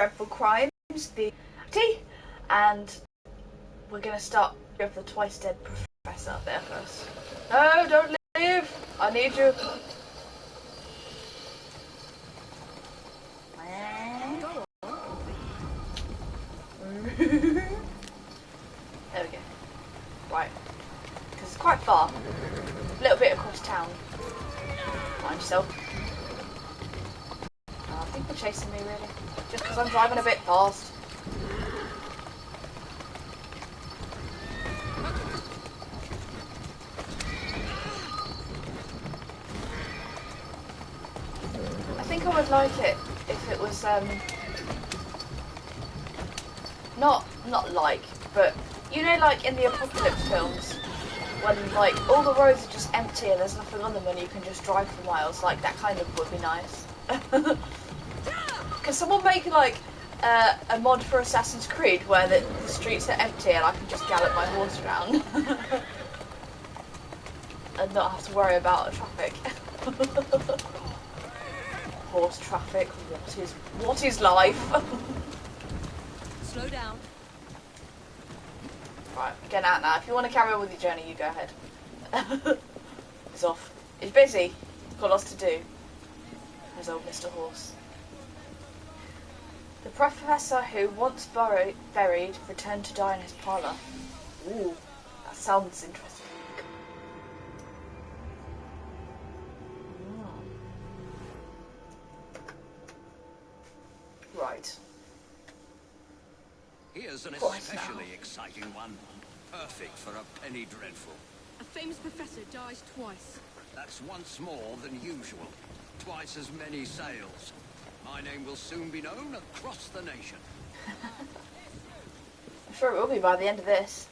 dreadful crimes, the and we're gonna start with the twice dead professor up there first. No, don't leave! I need you. There we go. Right. Because it's quite far. A little bit across town. Mind yourself. I think they're chasing me, really. Just because I'm driving a bit fast. I think I would like it if it was, not like, but you know, like in the apocalypse films, when like all the roads are just empty and there's nothing on them and you can just drive for miles. Like that kind of would be nice. Can someone make like a mod for Assassin's Creed where the streets are empty and I can just gallop my horse around and not have to worry about traffic? Horse traffic. What is life? Slow down. Right, get out now. If you want to carry on with your journey, you go ahead. He's off. He's busy. He's got lots to do. There's old Mr. Horse. The professor who once buried returned to die in his parlour. Ooh, that sounds interesting. Right. Here's an especially exciting one. Perfect for a penny dreadful. A famous professor dies twice. That's once more than usual. Twice as many sales. My name will soon be known across the nation. I'm sure it will be by the end of this.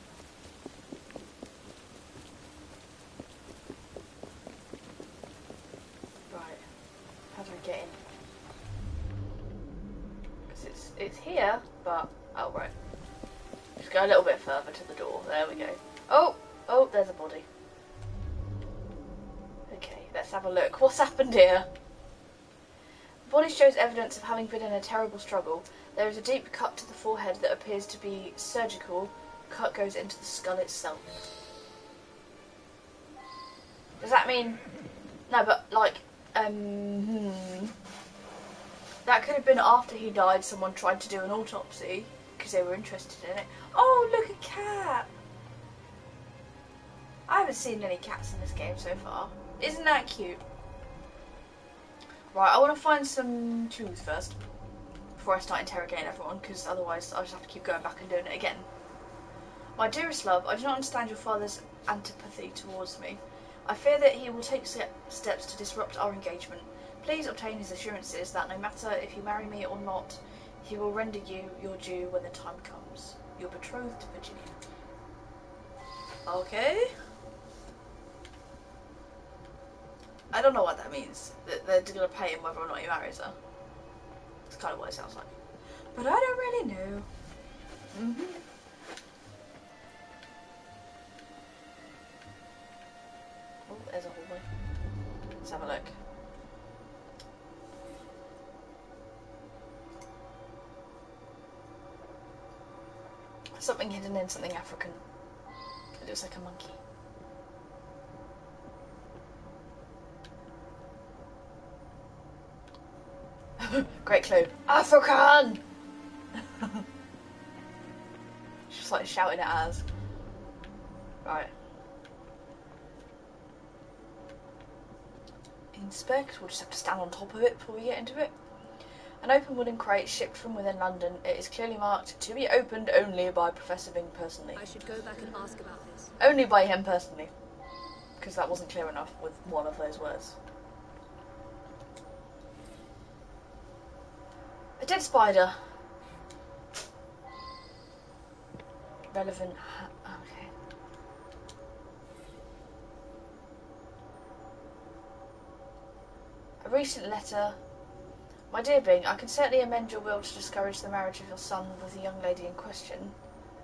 Right. How do I get in? Because it's here, but... Oh, right. Just go a little bit further to the door. There we go. Oh, there's a body. Okay, let's have a look. What's happened here? The body shows evidence of having been in a terrible struggle. There is a deep cut to the forehead that appears to be surgical. The cut goes into the skull itself. Does that mean... No, but, like, that could have been after he died, someone tried to do an autopsy, because they were interested in it. Oh, look, a cat! I haven't seen any cats in this game so far. Isn't that cute? Right, I want to find some clues first, before I start interrogating everyone, because otherwise I'll just have to keep going back and doing it again. My dearest love, I do not understand your father's antipathy towards me. I fear that he will take steps to disrupt our engagement. Please obtain his assurances that no matter if you marry me or not, he will render you your due when the time comes. Your betrothed, Virginia. Okay. I don't know what that means. That they're going to pay him whether or not he marries her. That's kind of what it sounds like. But I don't really know. Oh, there's a hallway. Let's have a look. Something hidden in something African. It looks like a monkey. Great clue. African! Just like shouting at us. Right. Inspect. We'll just have to stand on top of it before we get into it. An open wooden crate shipped from within London. It is clearly marked to be opened only by Professor Bing personally. I should go back and ask about this. Only by him personally. Because that wasn't clear enough with one of those words. A dead spider. Relevant. Okay. A recent letter. My dear Bing, I can certainly amend your will to discourage the marriage of your son with the young lady in question.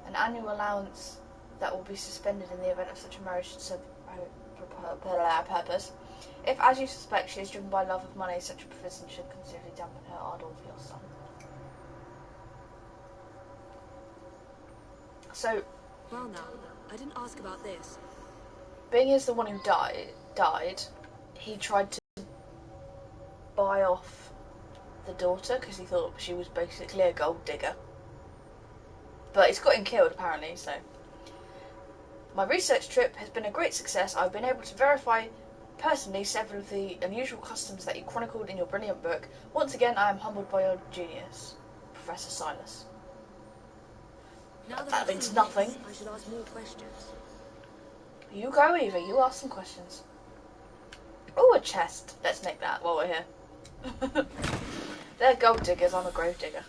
An annual allowance that will be suspended in the event of such a marriage should serve purpose. If, as you suspect, she is driven by love of money, such a provision should considerably dampen her ardour for your son. So, Well now, I didn't ask about this. being as the one who died, he tried to buy off the daughter because he thought she was basically a gold digger. But he's got him killed apparently, so. My research trip has been a great success. I've been able to verify personally several of the unusual customs that you chronicled in your brilliant book. Once again, I am humbled by your genius, Professor Silas. Now That I've means seen nothing. this, I should ask more questions. You go, Eva. You ask some questions. Oh, a chest. Let's nick that while we're here. They're gold diggers. I'm a grave digger.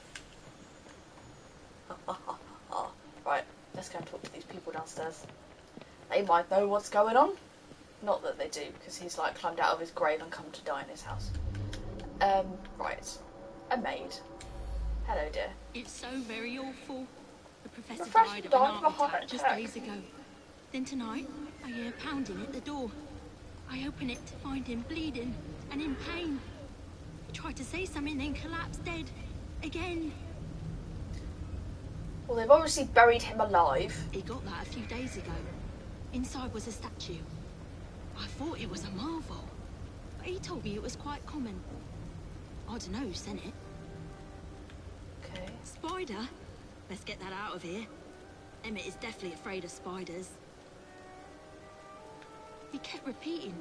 Right, let's go and talk to these people downstairs. They might know what's going on. Not that they do, because he's like climbed out of his grave and come to die in his house. Right. A maid. Hello, dear. It's so very awful. The professor Professor died of an died of a heart heart attack just attack. days ago. Then tonight, I hear pounding at the door. I open it to find him bleeding and in pain. He tried to say something, then collapsed dead. Again. Well, they've obviously buried him alive. He got that a few days ago. Inside was a statue. I thought it was a marvel, but he told me it was quite common. I don't know who sent it. Okay. Spider? Let's get that out of here. Emmett is definitely afraid of spiders. He kept repeating,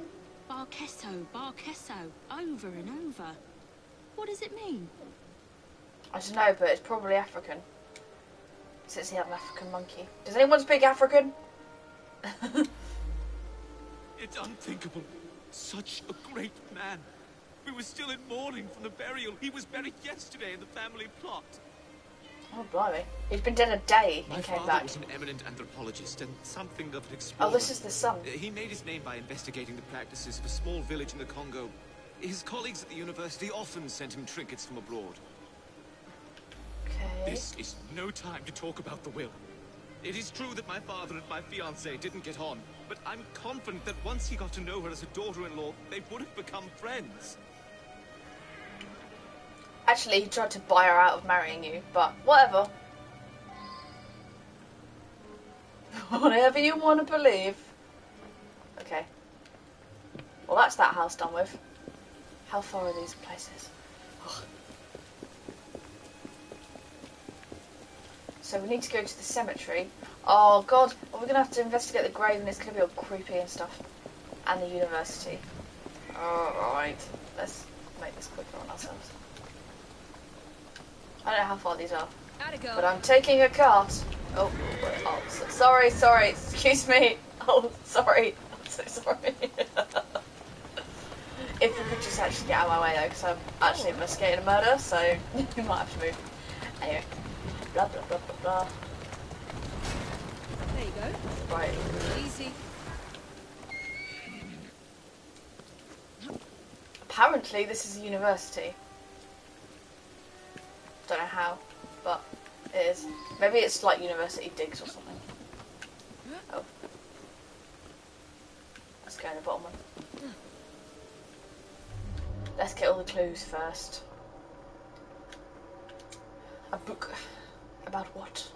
Barkesso, Barkesso, over and over. What does it mean? I don't know, but it's probably African. Since he had an African monkey. Does anyone speak African? It's unthinkable. Such a great man. We were still in mourning from the burial. He was buried yesterday in the family plot. Oh, blimey. He's been dead a day My and came father back. was an eminent anthropologist and something of an explorer. Oh, this is the son. He made his name by investigating the practices of a small village in the Congo. His colleagues at the university often sent him trinkets from abroad. Okay. This is no time to talk about the will. It is true that my father and my fiancée didn't get on, but I'm confident that once he got to know her as a daughter-in-law, they would have become friends. Actually, he tried to buy her out of marrying you, but whatever. Whatever you want to believe. Okay. Well, that's that house done with. How far are these places? Ugh. So we need to go to the cemetery. Oh god, well, we're going to have to investigate the grave and it's going to be all creepy and stuff. And the university. Alright, let's make this quicker on ourselves. I don't know how far these are, How'd it go? but I'm taking a cart. Oh, sorry, excuse me. Oh, sorry, I'm so sorry. If we could just actually get out of my way though, because I'm actually investigating a murder, so we might have to move. Anyway, blah blah blah blah blah. There you go. Right. Easy. Apparently this is a university. Don't know how, but it is. Maybe it's like University Digs or something. Oh. Let's go in the bottom one. Let's get all the clues first. A book about what?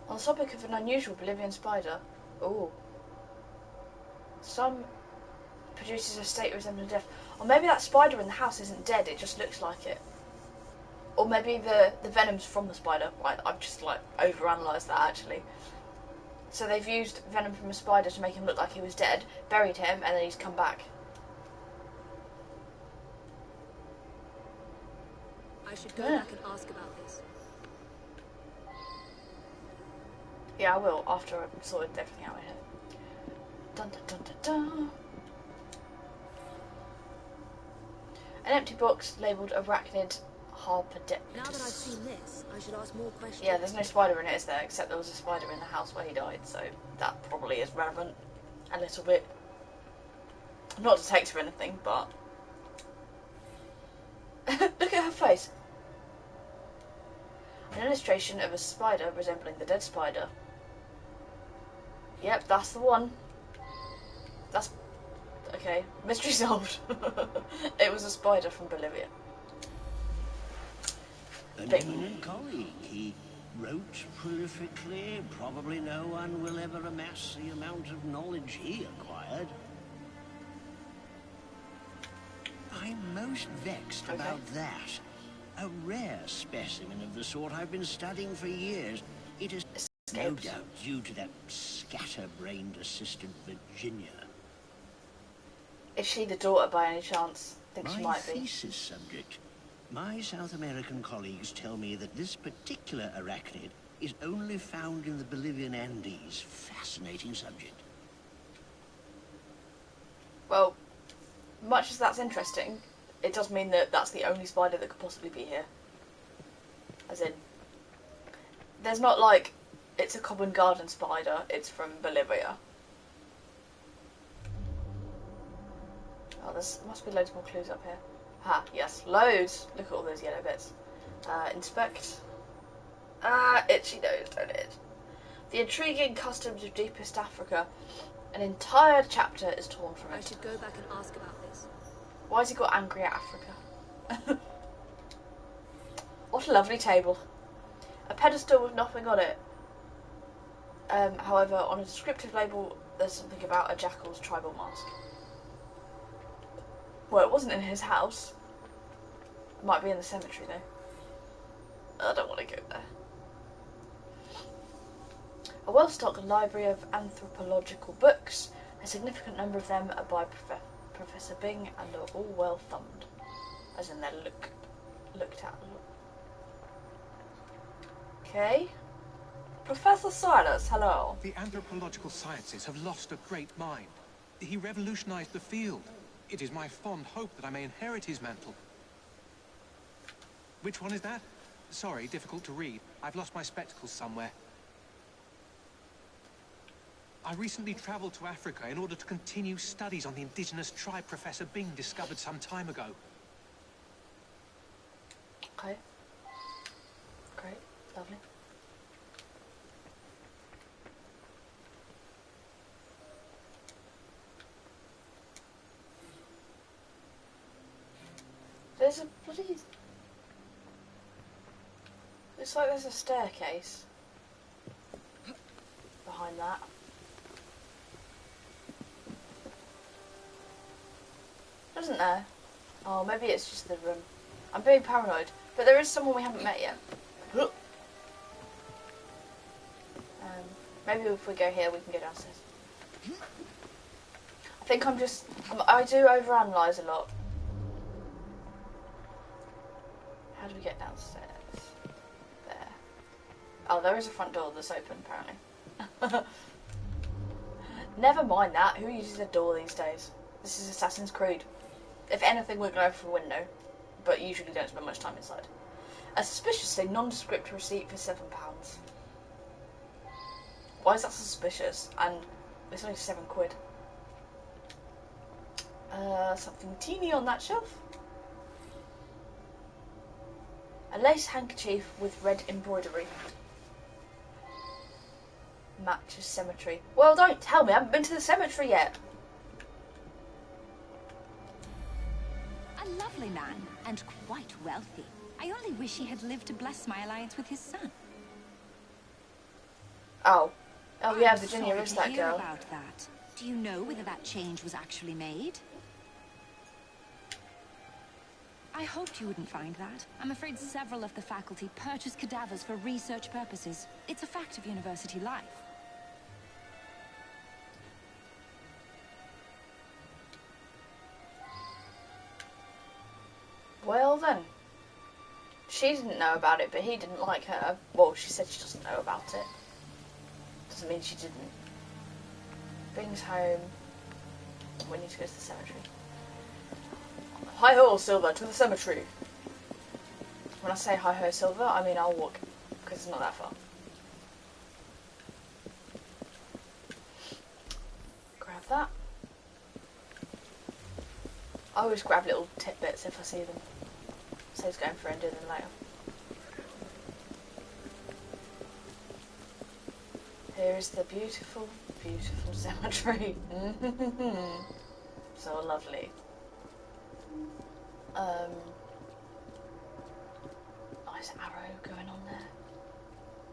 On the topic of an unusual Bolivian spider. Ooh. Some produces a state resembling death. Or maybe that spider in the house isn't dead, it just looks like it. Or maybe the venom's from the spider. Right, I've just like overanalyzed that actually. So they've used venom from a spider to make him look like he was dead, buried him, and then he's come back. I should go Yeah. back and ask about this. Yeah, I will, after I've sorted everything out here. Dun dun dun dun dun. An empty box labelled Arachnid Harpedictus. Now that I've seen this, I should ask more questions. Yeah, there's no spider in it, is there? Except there was a spider in the house where he died, so that probably is relevant. A little bit. I'm not a detective or anything, but... Look at her face. An illustration of a spider resembling the dead spider. Yep, that's the one. That's... Okay, mystery solved. It was a spider from Bolivia. An Big. eminent colleague. He wrote prolifically. Probably no one will ever amass the amount of knowledge he acquired. I'm most vexed about that. A rare specimen of the sort I've been studying for years. It is no doubt due to that scatterbrained assistant Virginia. Is she the daughter by any chance? I think she My might be. thesis subject. My South American colleagues tell me that this particular arachnid is only found in the Bolivian Andes. Fascinating subject. Well, much as that's interesting, it does mean that that's the only spider that could possibly be here. As in, there's not like, it's a common garden spider, it's from Bolivia. Oh, there must be loads more clues up here. Ha, yes, loads. Look at all those yellow bits. Inspect. Ah, itchy nose, don't it? The intriguing customs of deepest Africa. An entire chapter is torn from I it. should go back and ask about this. Why has he got angry at Africa? What a lovely table. A pedestal with nothing on it. However, on a descriptive label, there's something about a jackal's tribal mask. Well, it wasn't in his house. It might be in the cemetery, though. I don't want to go there. A well-stocked library of anthropological books. A significant number of them are by Professor Bing and are all well thumbed. As in they're looked at. Okay. Professor Silas, hello. The anthropological sciences have lost a great mind. He revolutionized the field. It is my fond hope that I may inherit his mantle. Which one is that? Sorry, difficult to read. I've lost my spectacles somewhere. I recently traveled to Africa in order to continue studies on the indigenous tribe Professor Bing discovered some time ago. Okay. Great. Lovely. There's a bloody... Looks like there's a staircase behind that. Isn't there? Oh, maybe it's just the room. I'm being paranoid. But there is someone we haven't met yet. Maybe if we go here, we can go downstairs. I think I do overanalyze a lot. How do we get downstairs? There. Oh, there is a front door that's open, apparently. Never mind that. Who uses a door these days? This is Assassin's Creed. If anything, we'll go for a window, but usually don't spend much time inside. A suspiciously nondescript receipt for £7. Why is that suspicious? And it's only £7. Something teeny on that shelf. A lace handkerchief with red embroidery. Matches cemetery. Well, don't tell me, I haven't been to the cemetery yet. A lovely man, and quite wealthy. I only wish he had lived to bless my alliance with his son. Oh. Oh yeah, I'm Virginia sorry is to that hear girl. about that. Do you know whether that change was actually made? I hoped you wouldn't find that. I'm afraid several of the faculty purchase cadavers for research purposes. It's a fact of university life. Well then. She didn't know about it, but he didn't like her. Well, she said she doesn't know about it. Doesn't mean she didn't. Bing's home. We need to go to the cemetery. Hi-ho, Silver, to the cemetery. When I say hi-ho, Silver, I mean I'll walk, because it's not that far. Grab that. I always grab little tidbits if I see them. Saves going for and doing them later. Here is the beautiful, beautiful cemetery. So lovely. Nice arrow going on there.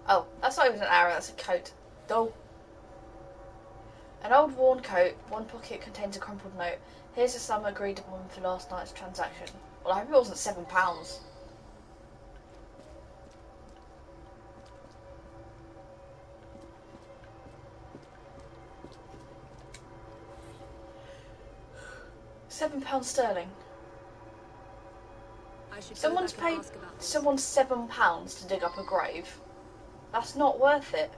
Oh, that's not even an arrow, that's a coat. Dull. An old worn coat, one pocket contains a crumpled note. Here's the sum agreed upon for last night's transaction. Well, I hope it wasn't £7. £7 sterling. I should Someone's go back and paid ask about this. someone £7 to dig up a grave. That's not worth it.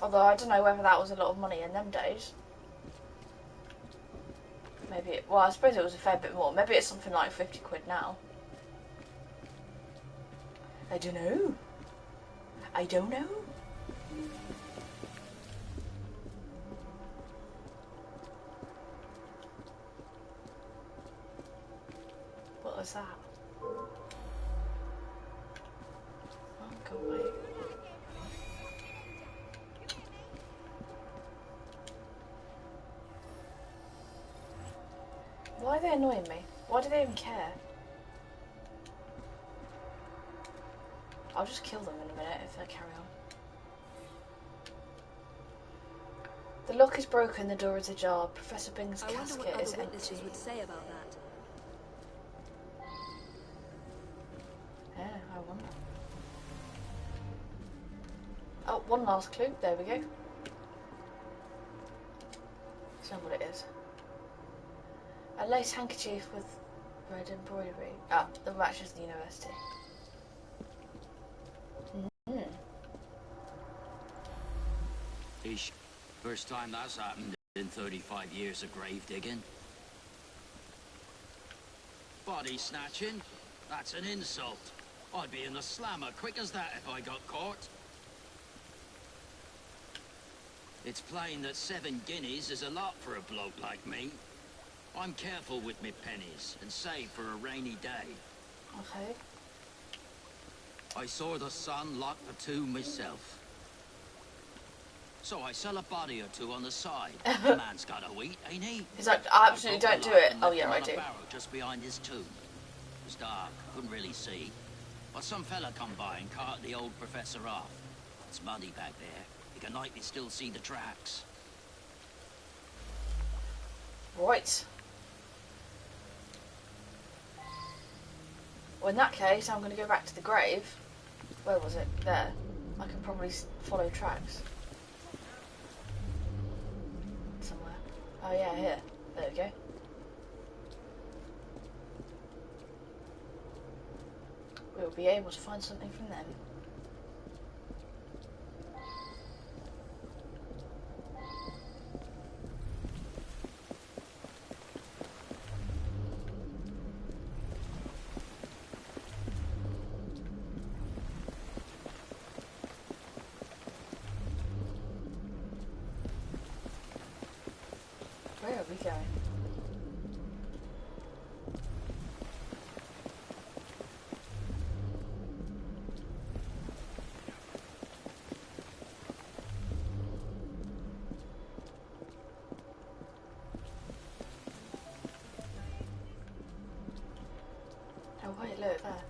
Although I don't know whether that was a lot of money in them days. Maybe it, well, I suppose it was a fair bit more. Maybe it's something like 50 quid now. I don't know. I don't know. What was that? Oh, go away. Why are they annoying me? Why do they even care? I'll just kill them in a minute if they carry on. The lock is broken, the door is ajar. Professor Bing's I wonder what casket other is witnesses empty. would say about that. Yeah, I wonder. Oh, one last clue. There we go. That's not what it is. A lace handkerchief with red embroidery. Ah, the matches the university. Ish. First time that's happened in 35 years of grave digging. Body snatching? That's an insult. I'd be in the slammer quick as that if I got caught. It's plain that 7 guineas is a lot for a bloke like me. I'm careful with me pennies and save for a rainy day. Okay. I saw the sun lock the tomb myself. So I sell a body or two on the side. The man's got to eat, ain't he? He's like, I absolutely don't do it. Oh yeah, I do. Barrow just behind his tomb. It was dark, couldn't really see. But some fella come by and carted the old professor off. It's muddy back there. You can likely still see the tracks. Right. Well, in that case, I'm going to go back to the grave. Where was it? There. I can probably follow tracks. Somewhere. Oh yeah, here. There we go. We'll be able to find something from them. Where are we going? Oh wait, look there.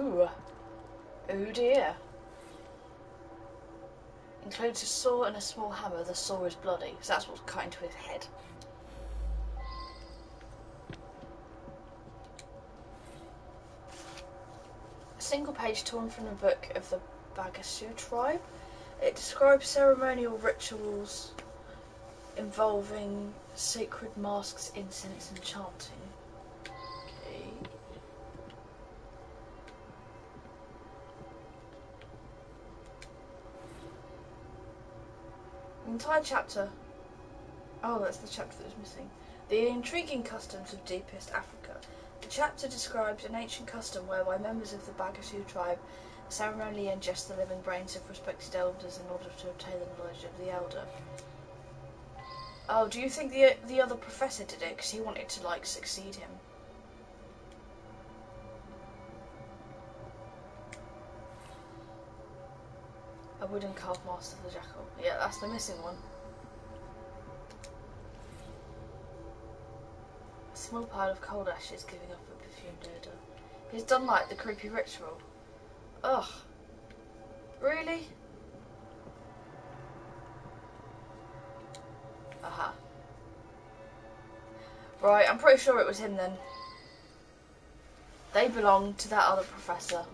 Ooh. Oh dear. Includes a saw and a small hammer. The saw is bloody, so that's what's cut into his head. A single page torn from the book of the Bagasu tribe. It describes ceremonial rituals involving sacred masks, incense and chanting. Okay. The entire chapter. Oh, that's the chapter that was missing. The intriguing customs of deepest Africa. The chapter describes an ancient custom whereby members of the Bagasu tribe ceremonially ingest the living brains of respected elders in order to obtain the knowledge of the elder. Oh, do you think the other professor did it because he wanted to like succeed him? A wooden carved master of the jackal. Yeah, that's the missing one. Small pile of cold ashes giving off a perfumed odour. He's done like the creepy ritual. Ugh. Really? Aha. Right, I'm pretty sure it was him then. They belong to that other professor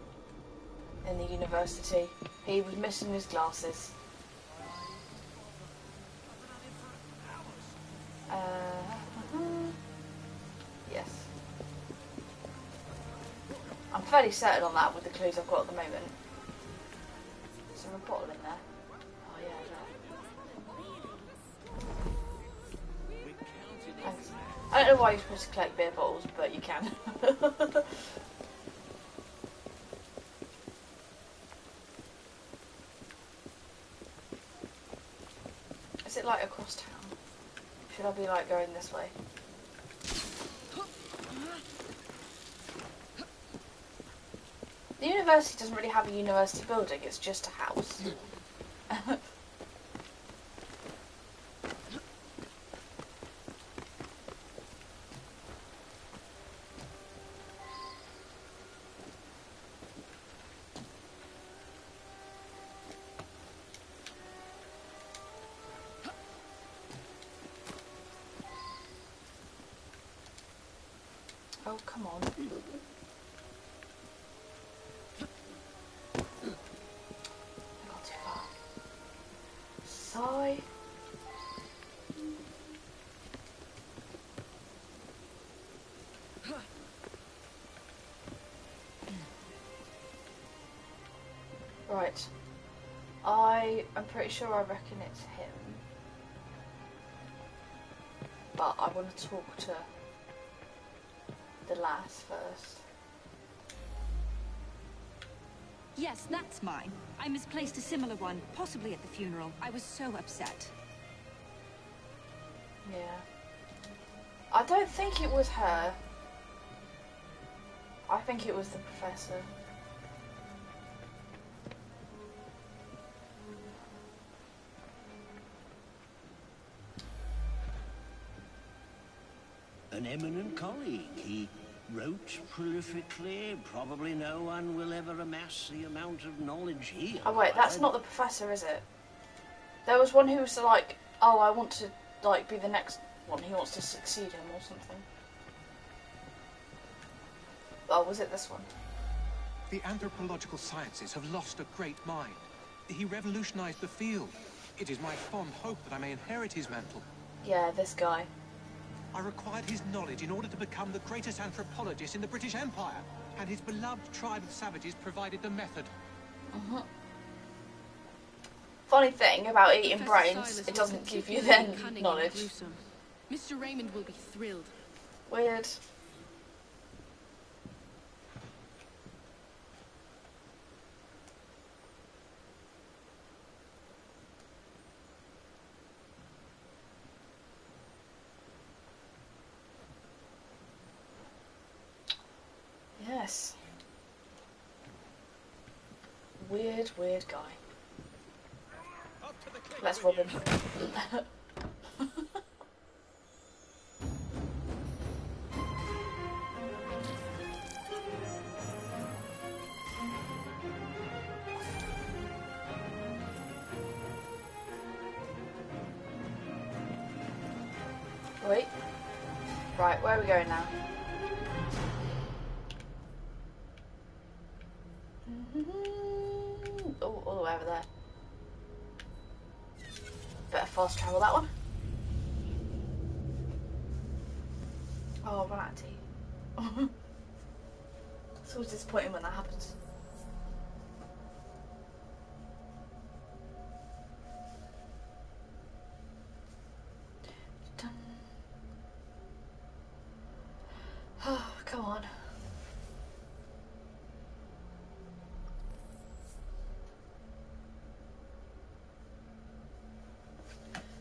in the university. He was missing his glasses. Yes. I'm fairly certain on that with the clues I've got at the moment. Is there a bottle in there? Oh yeah, there. Thanks. I don't know why you're supposed to collect beer bottles, but you can. Is it like across town? Should I be like going this way? The university doesn't really have a university building, it's just a house. Oh, come on. I got too far. Sigh. Right. I'm pretty sure I reckon it's him. But I want to talk to the lass first. Yes, that's mine. I misplaced a similar one, possibly at the funeral. I was so upset. Yeah. I don't think it was her. I think it was the professor. An eminent colleague. He wrote prolifically. Probably no one will ever amass the amount of knowledge he Oh wait, that's acquired. not the professor, is it? There was one who was like, oh, I want to like be the next one. He wants to succeed him or something. Oh, was it this one? The anthropological sciences have lost a great mind. He revolutionized the field. It is my fond hope that I may inherit his mantle. Yeah, this guy. I required his knowledge in order to become the greatest anthropologist in the British Empire, and his beloved tribe of savages provided the method. Funny thing about eating Professor brains, Silas it was doesn't give you particularly then cunning and knowledge. gruesome. Mr. Raymond will be thrilled. Weird. Yes. Weird, weird guy. Let's rob him. Wait. Right, where are we going now? Oh, all the way over there. Better fast travel that one. Oh, I ran out of tea. It's always disappointing when that happens. Dun. Oh, come on.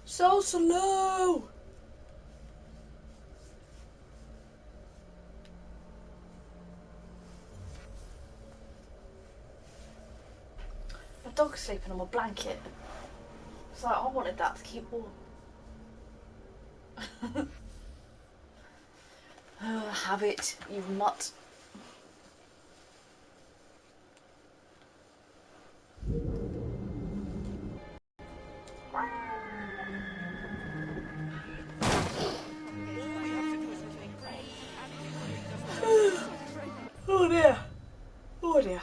So slow! My dog's sleeping on my blanket. It's like I wanted that to keep warm. have it, you mutt. Oh dear. Oh dear.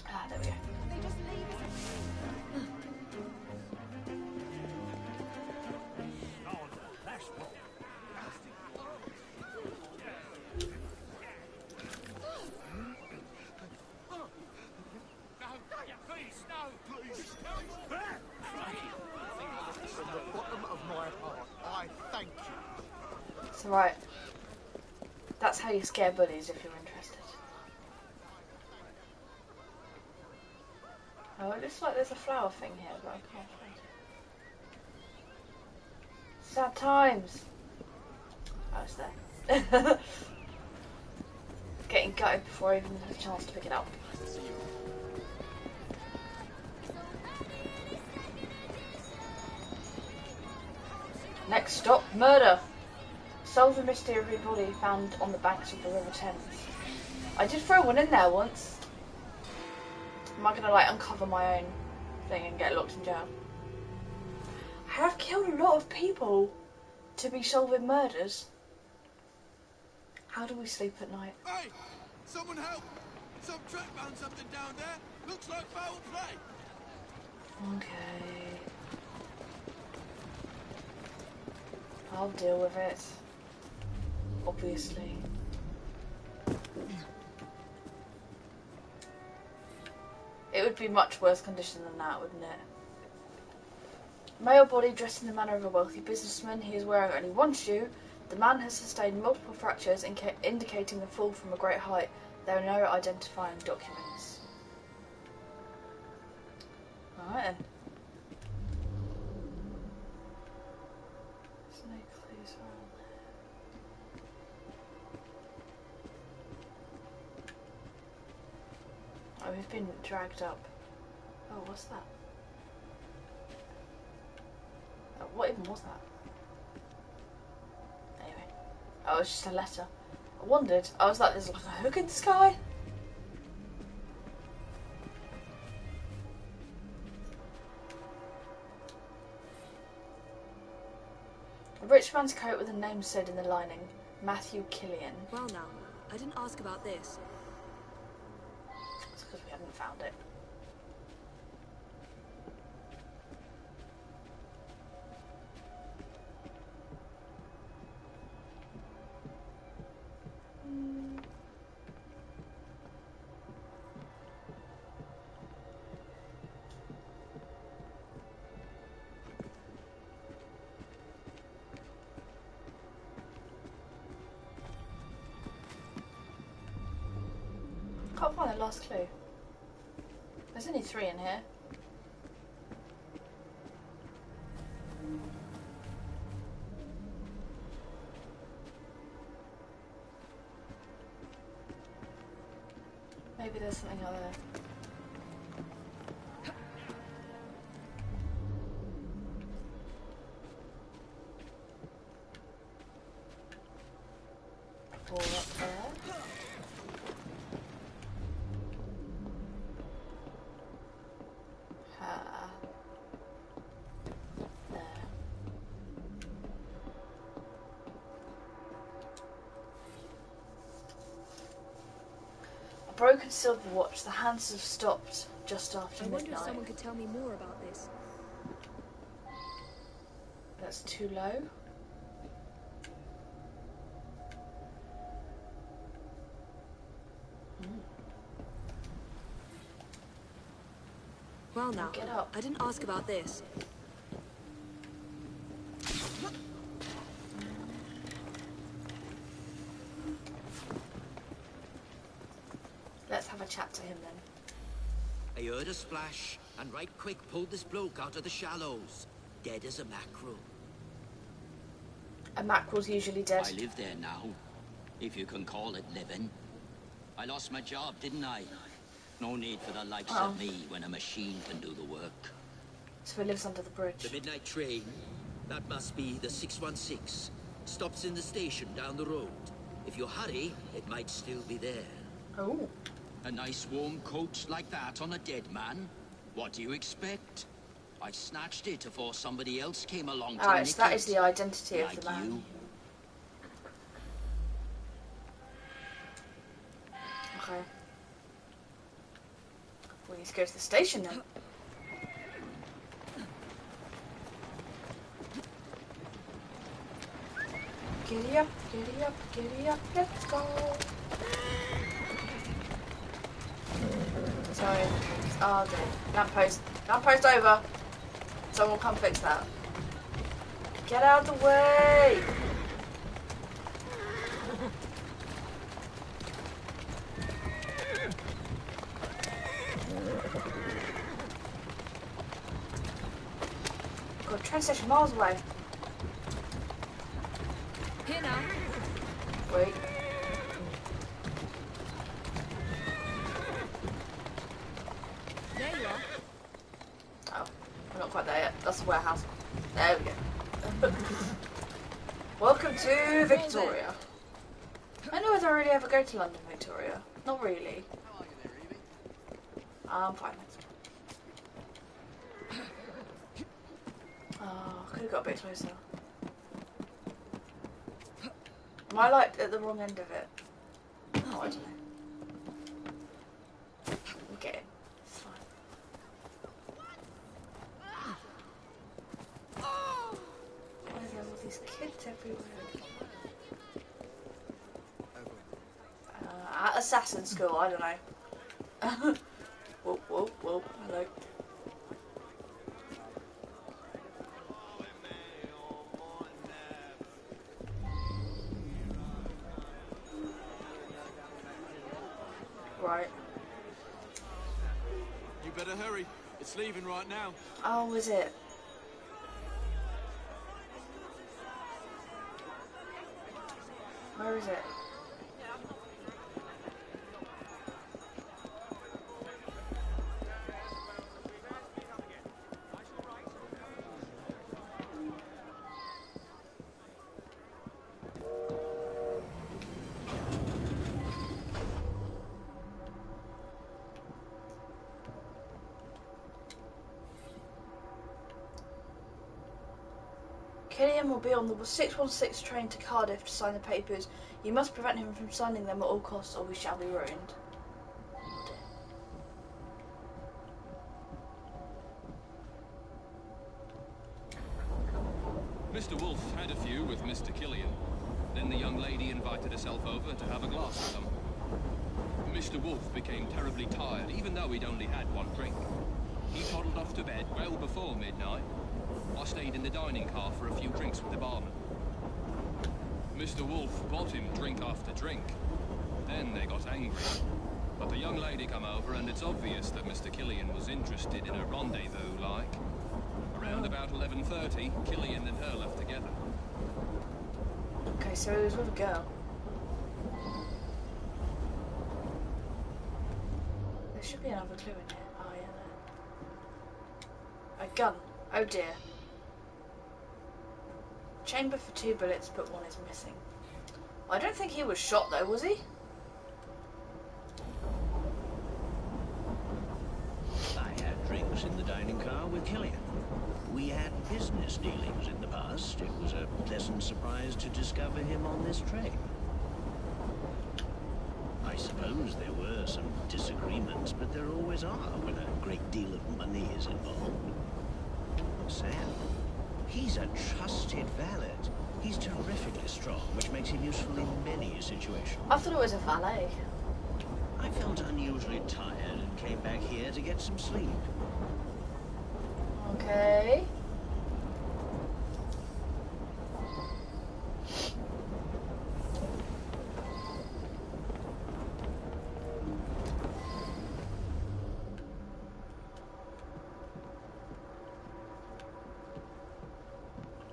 Ah, there we go. So right, that's how you scare bullies if you're interested. Oh, it looks like there's a flower thing here, but I can't find it. Sad times. Oh, it's there. Getting gutted before I even had a chance to pick it up. Next stop, murder. Solve the mysterious body found on the banks of the River Thames. I did throw one in there once. Am I gonna like uncover my own thing and get locked in jail? I have killed a lot of people to be solving murders. How do we sleep at night? Hey! Someone help! Some truck found something down there. Looks like foul play. Okay. I'll deal with it. Obviously. It would be much worse condition than that, wouldn't it? Male body dressed in the manner of a wealthy businessman. He is wearing only one shoe. The man has sustained multiple fractures, indicating the fall from a great height. There are no identifying documents. Alright then. There's no clues around there. Oh, we've been dragged up. Oh, what's that? Oh, what even was that? Anyway. Oh, it's just a letter. I wondered. I was like, there's like a hook in the sky. A rich man's coat with a name said in the lining. Matthew Killian. Well now, I didn't ask about this. It's because we haven't found it. Can't find the last clue. There's only 3 in here. Maybe there's something out there. Or up there. There. A broken silver watch. The hands have stopped just after I wonder if midnight. someone could tell me more about this. That's too low. Well now, Get up. I didn't ask about this. Let's have a chat to him then. I heard a splash, and right quick pulled this bloke out of the shallows. Dead as a mackerel. A mackerel's usually dead. I live there now, if you can call it living. I lost my job, didn't I? No need for the likes of me when a machine can do the work. So he lives under the bridge. The midnight train, that must be the 616. Stops in the station down the road. If you hurry, it might still be there. Oh. A nice warm coat like that on a dead man? What do you expect? I snatched it before somebody else came along to Alright, nick so that it. is the identity Like of the man. you. Okay. We need to go to the station then. Giddy up, giddy up, giddy up, let's go. Sorry. Oh, dear. Lamppost. Lamppost over. Someone come fix that. Get out of the way! God, train station miles away. Here now. Wait. There you are. Oh, we're not quite there yet. That's the warehouse. There we go. Welcome to Victoria. I know if I really ever go to London, Victoria. Not really. How are you there, Evie? I'm fine. Oh, could have got a bit closer. Am I like at the wrong end of it? Oh, I don't know. We'll get in. It's fine. Why are there all these kids everywhere? At assassin school, I don't know. Whoop, whoop, whoop. Hello. Right. You better hurry. It's leaving right now. Oh, is it? Where is it? Killian will be on the 616 train to Cardiff to sign the papers. You must prevent him from signing them at all costs or we shall be ruined. Mr. Wolf had a few with Mr. Killian. Then the young lady invited herself over to have a glass with them. Mr. Wolf became terribly tired, even though he'd only had one drink. He toddled off to bed well before midnight. I stayed in the dining car for a few drinks with the barman. Mr. Wolf bought him drink after drink. Then they got angry. But the young lady come over, and it's obvious that Mr. Killian was interested in a rendezvous, like. Around about 11:30, Killian and her left together. Okay, so he was with a girl. There should be another clue in here. Oh, yeah, there. A gun. Oh dear. Chamber for 2 bullets, but 1 is missing. I don't think he was shot though, was he? I had drinks in the dining car with Killian. We had business dealings in the past. It was a pleasant surprise to discover him on this train. I suppose there were some disagreements, but there always are when a great deal of money is involved. Sam, he's a trusted valet. He's terrifically strong, which makes him useful in many situations. I thought it was a valet. I felt unusually tired and came back here to get some sleep. Okay.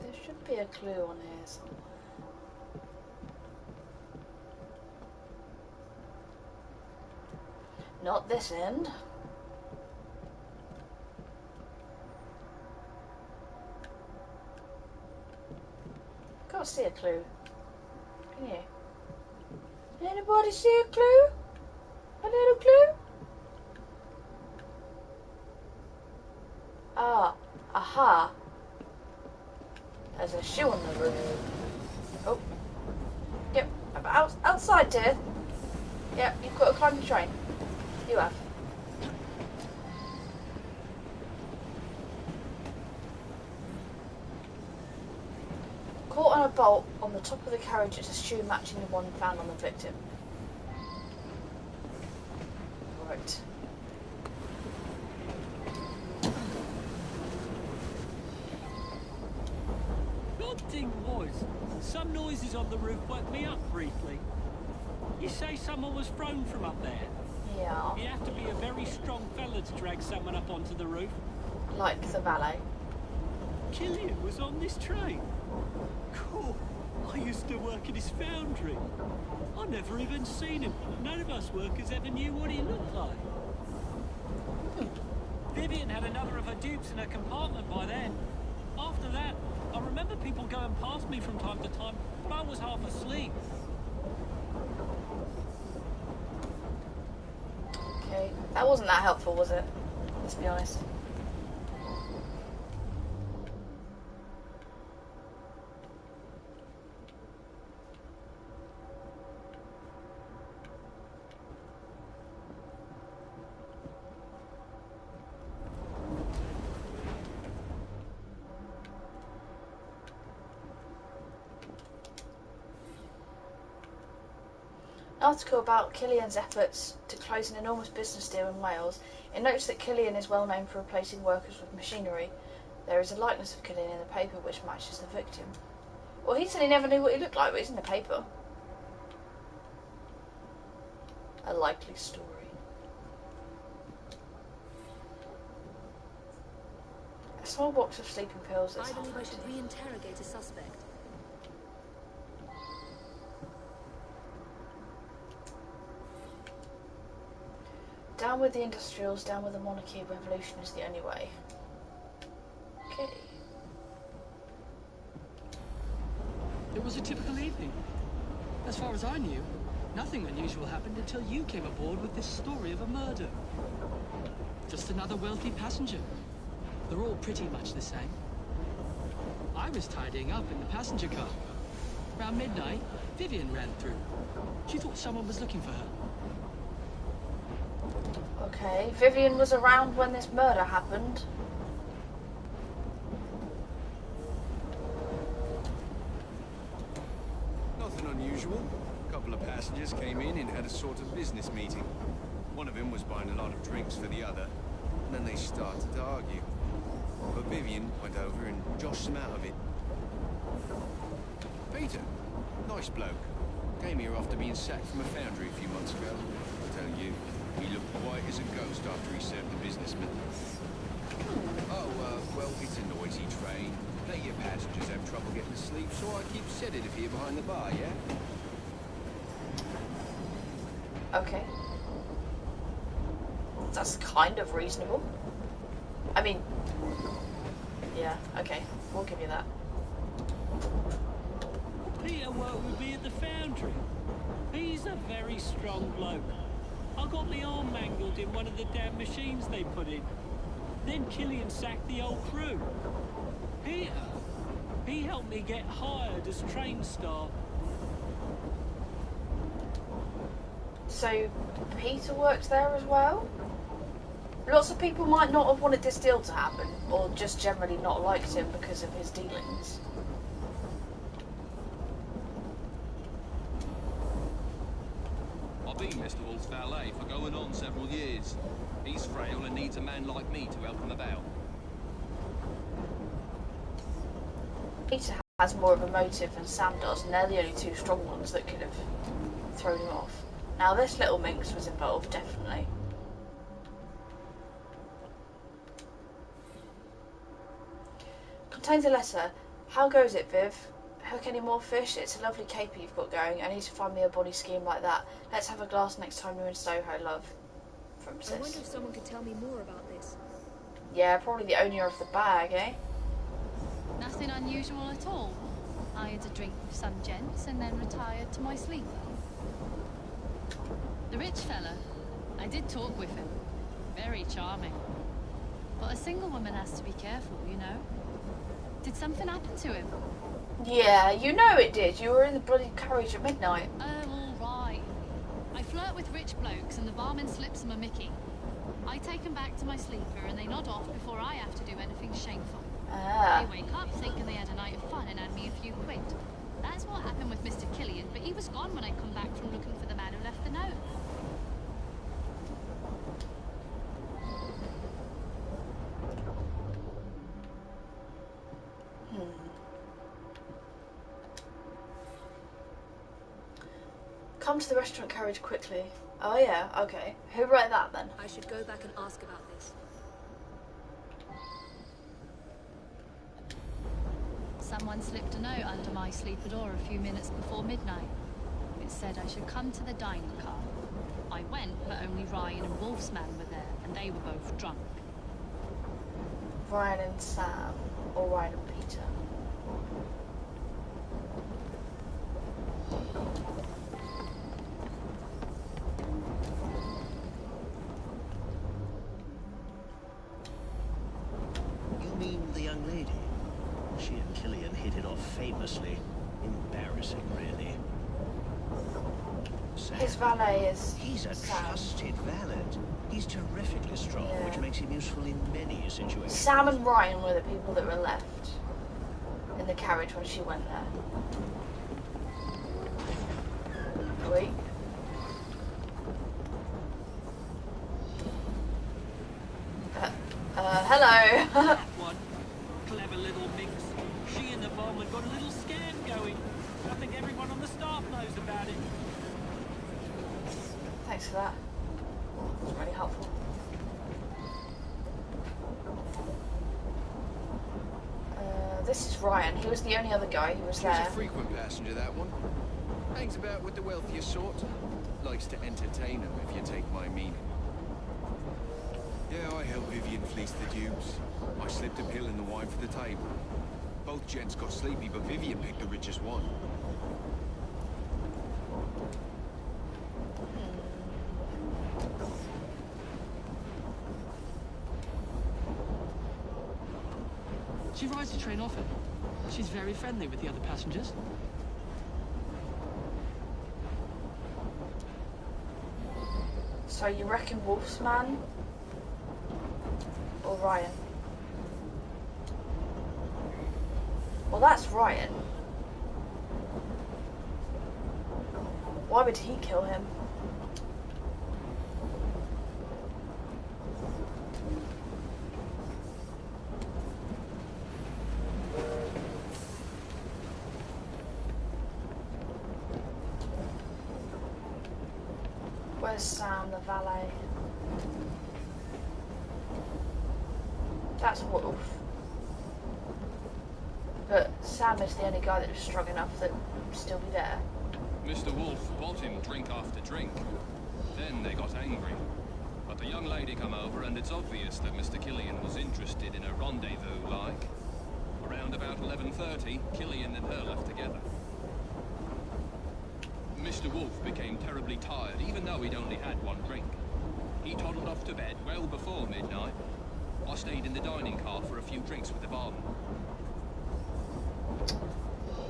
There should be a clue on here somewhere. Not this end. Can't see a clue. Can you? Anybody see a clue? A little clue? Ah, aha. There's a shoe on the roof. Oh. Yep, outside, dear. Yep, you've got to climb the train. You have. Caught on a bolt on the top of the carriage is a shoe matching the one found on the victim. Right. The odd thing was, some noises on the roof woke me up briefly. You say someone was thrown from up there? Yeah. You have to be a very strong fella to drag someone up onto the roof. Like the valet. Killian was on this train. Cool. I used to work in his foundry. I never even seen him. None of us workers ever knew what he looked like. Vivian had another of her dupes in her compartment by then. After that, I remember people going past me from time to time, but I was half asleep. Okay, that wasn't that helpful, was it? Let's be honest. Article about Killian's efforts to close an enormous business deal in Wales. It notes that Killian is well known for replacing workers with machinery. There is a likeness of Killian in the paper which matches the victim. Well, he said he never knew what he looked like, but it's in the paper. A likely story. A small box of sleeping pills that's I believe half I should empty. re-interrogate a suspect. Down with the industrials, down with the monarchy, revolution is the only way. Okay. It was a typical evening. As far as I knew, nothing unusual happened until you came aboard with this story of a murder. Just another wealthy passenger. They're all pretty much the same. I was tidying up in the passenger car. Around midnight, Vivian ran through. She thought someone was looking for her. Okay, Vivian was around when this murder happened. Nothing unusual. A couple of passengers came in and had a sort of business meeting. One of them was buying a lot of drinks for the other, and then they started to argue. But Vivian went over and joshed them out of it. Peter, nice bloke. Came here after being sacked from a foundry a few months ago. I tell you, he looked white as a ghost after he served the businessman. Oh, well, it's a noisy train. Plenty of passengers have trouble getting to sleep, so I keep sedative here behind the bar, yeah? Okay. That's kind of reasonable. I mean, yeah, okay, we'll give you that. Peter worked with me at the foundry. He's a very strong bloke. I got my arm mangled in one of the damn machines they put in. Then Killian sacked the whole crew. Peter, he helped me get hired as train staff. So, Peter works there as well? Lots of people might not have wanted this deal to happen, or just generally not liked him because of his dealings. I've been Mr. Wolf's valet for going on several years. He's frail and needs a man like me to help him about. Peter has more of a motive than Sam does, and they're the only two strong ones that could have thrown him off. Now this little minx was involved, definitely. Contains a letter. How goes it, Viv? Hook any more fish? It's a lovely caper you've got going. I need to find me a body scheme like that. Let's have a glass next time you're in Soho, love. From I wonder Sis. if someone could tell me more about this. Yeah, probably the owner of the bag, eh? Nothing unusual at all. I had a drink with some gents and then retired to my sleep. The rich fella. I did talk with him. Very charming. But a single woman has to be careful, you know? Did something happen to him? Yeah, you know it did. You were in the bloody carriage at midnight. Oh, all right. I flirt with rich blokes and the barman slips him a mickey. I take him back to my sleeper and they nod off before I have to do anything shameful. Ah. They wake up thinking they had a night of fun and had me a few quid. That's what happened with Mr. Killian, but he was gone when I come back from looking for the man who left the note. Come to the restaurant carriage quickly. Oh yeah, okay. Who wrote that then? I should go back and ask about this. Someone slipped a note under my sleeper door a few minutes before midnight. It said I should come to the dining car. I went, but only Ryan and Wolf's man were there, and they were both drunk. Ryan and Sam, or Ryan and Peter. You mean the young lady? She and Killian hit it off famously. Embarrassing, really. Sam. His valet is He's a Sam. trusted valet. He's terrifically strong, Yeah. which makes him useful in many situations. Sam and Ryan were the people that were left in the carriage when she went there. Wait. Hello. One clever little mix. She and the barman got a little scam going. I think everyone on the staff knows about it. Thanks for that. It's really helpful. This is Ryan. He was the only other guy who was He was there. a frequent passenger, that one. Hangs about with the wealthier sort. Likes to entertain them, if you take my meaning. Yeah, I helped Vivian fleece the dupes. I slipped a pill in the wine for the table. Both gents got sleepy, but Vivian picked the richest one. She rides the train often. She's very friendly with the other passengers. So you reckon Wolf's man or Ryan? Well, that's Ryan. Why would he kill him? Where's Sam, the valet? That's Wolf. But Sam is the only guy that was strong enough that would still be there. Mr. Wolf bought him drink after drink. Then they got angry. But the young lady come over, and it's obvious that Mr. Killian was interested in a rendezvous, like. Around about 11:30, Killian and her left together. Mr. Wolf became terribly tired, even though he'd only had one drink. He toddled off to bed well before midnight. I stayed in the dining car for a few drinks with the barman.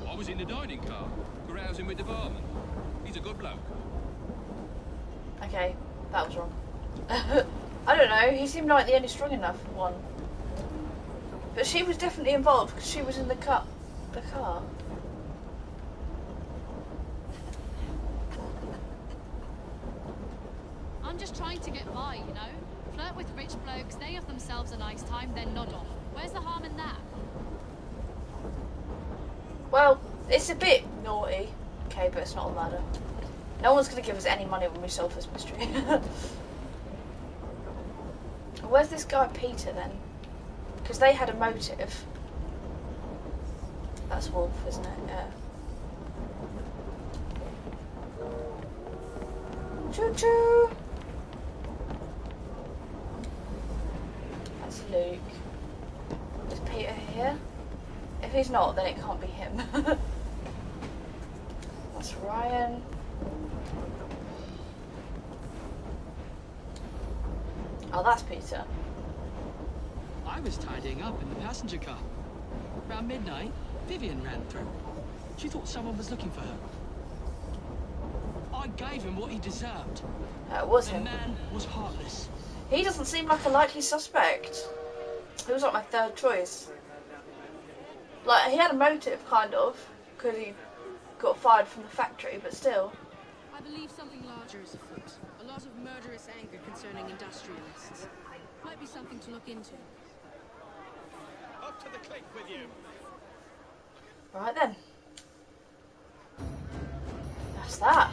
I was in the dining car, carousing with the barman. He's a good bloke. Okay, that was wrong. I don't know, he seemed like the only strong enough one. But she was definitely involved because she was in the car. I'm just trying to get by, you know? Flirt with rich blokes, they have themselves a nice time, then nod off. Where's the harm in that? Well, it's a bit naughty. Okay, but it's not a murder. No one's going to give us any money when we solve this mystery. Where's this guy Peter then? Because they had a motive. That's Wolf, isn't it? Yeah. Choo choo! That's Luke. Is Peter here? If he's not, then it can't be him. That's Ryan. Oh, that's Peter. I was tidying up in the passenger car. Around midnight, Vivian ran through. She thought someone was looking for her. I gave him what he deserved. It was him. The man was heartless. He doesn't seem like a likely suspect. He was like my third choice. Like, he had a motive, kind of, because he got fired from the factory, but still. I believe something larger is afoot. A lot of murderous anger concerning industrialists. Might be something to look into. Up to the cliff with you. Right then. That's that.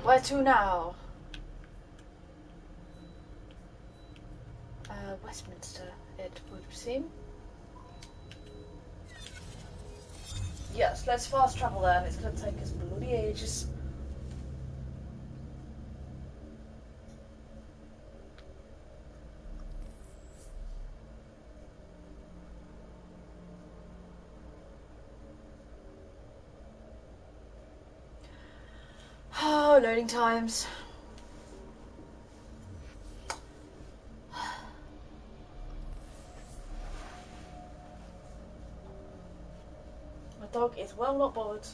Where to now? Westminster, it would seem. Yes, let's fast travel there, and it's going to take us bloody ages. Oh, loading times. My dog is well not bothered.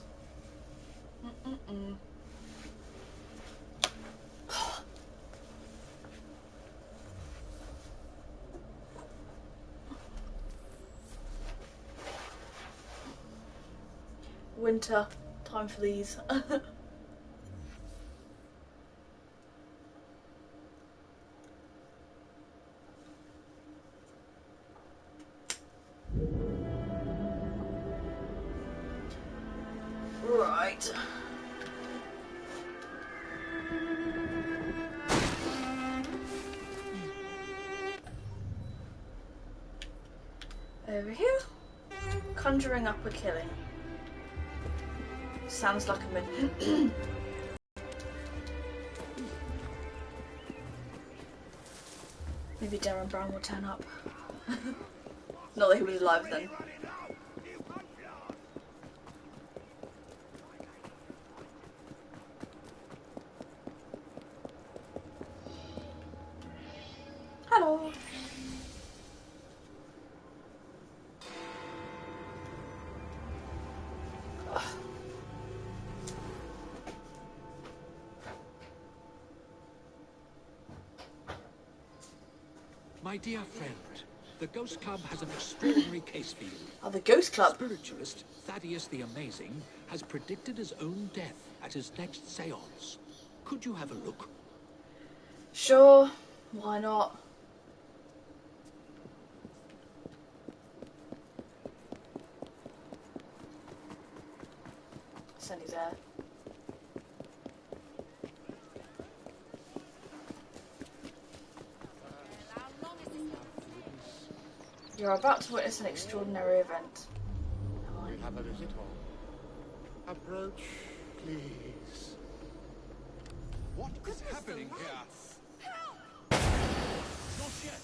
Winter, time for these. Right. Over here. Conjuring up a killing. Sounds like a mid. Maybe Darren Brown will turn up. Not that he was alive then. Hello. My dear friend, the Ghost Club has an extraordinary case for you. Oh, the Ghost Club. Spiritualist Thaddeus the Amazing has predicted his own death at his next seance. Could you have a look? Sure, why not? Sunny's there. You're about to witness an extraordinary event. We have a visitor. Approach, please. What is happening here? Not yet.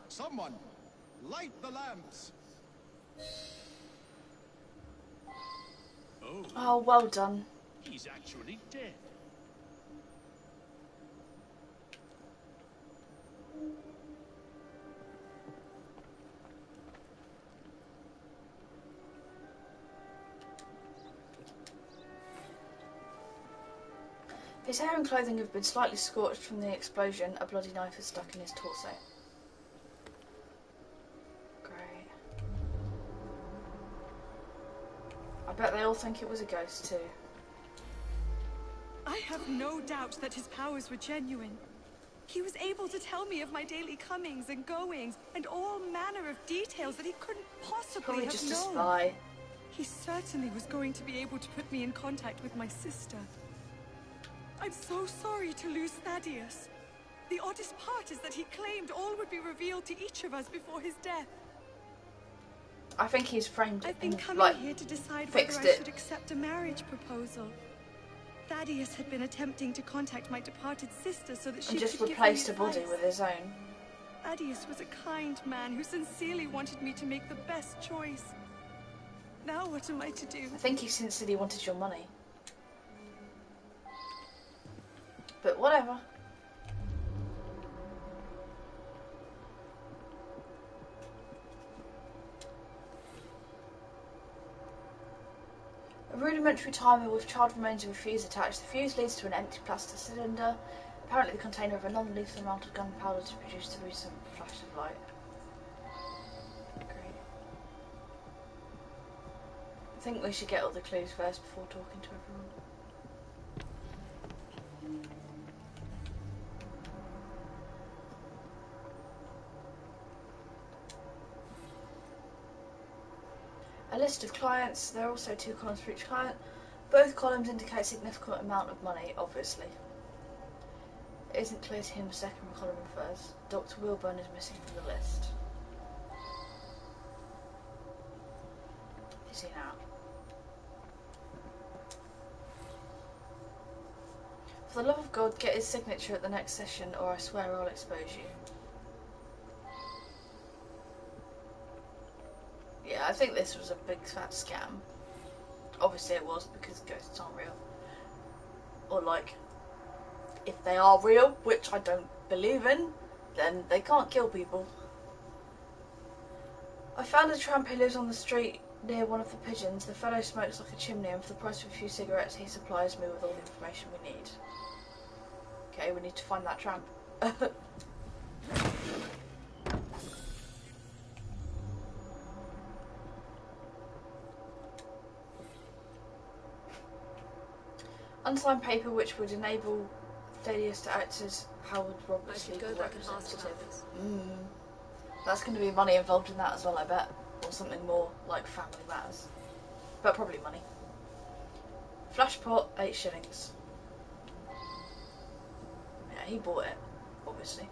Someone, light the lamps. Oh, well done. He's actually dead. His hair and clothing have been slightly scorched from the explosion. A bloody knife is stuck in his torso. Great. I bet they all think it was a ghost too. I have no doubt that his powers were genuine. He was able to tell me of my daily comings and goings, and all manner of details that he couldn't possibly Probably have just known. a spy. He certainly was going to be able to put me in contact with my sister. I'm so sorry to lose Thaddeus. The oddest part is that he claimed all would be revealed to each of us before his death. I think he's framed it I've been and, coming like, here to decide fixed whether I it. should accept a marriage proposal. Thaddeus had been attempting to contact my departed sister so that she And just could give replaced me a body advice. with his own. Thaddeus was a kind man who sincerely wanted me to make the best choice. Now what am I to do? I think he sincerely wanted your money. But whatever. A rudimentary timer with charred remains of a fuse attached. The fuse leads to an empty plastic cylinder, apparently the container of a non-lethal amount of gunpowder to produce the recent flash of light. Great. I think we should get all the clues first before talking to everyone. A list of clients. There are also 2 columns for each client. Both columns indicate a significant amount of money, obviously. It isn't clear to whom the second column refers. Dr. Wilburn is missing from the list. Is he now? For the love of God, get his signature at the next session or I swear I'll expose you. Yeah, I think this was a big fat scam. Obviously it was, because ghosts aren't real. Or like, if they are real, which I don't believe in, then they can't kill people. I found a tramp who lives on the street near one of the pigeons. The fellow smokes like a chimney, and for the price of a few cigarettes he supplies me with all the information we need. Okay, we need to find that tramp. Unsigned paper which would enable Thaddeus to act as Howard Roberts' legal representative. That's going to be money involved in that as well, I bet. Or something more like family matters. But probably money. Flashpot, 8 shillings. Yeah, he bought it, obviously.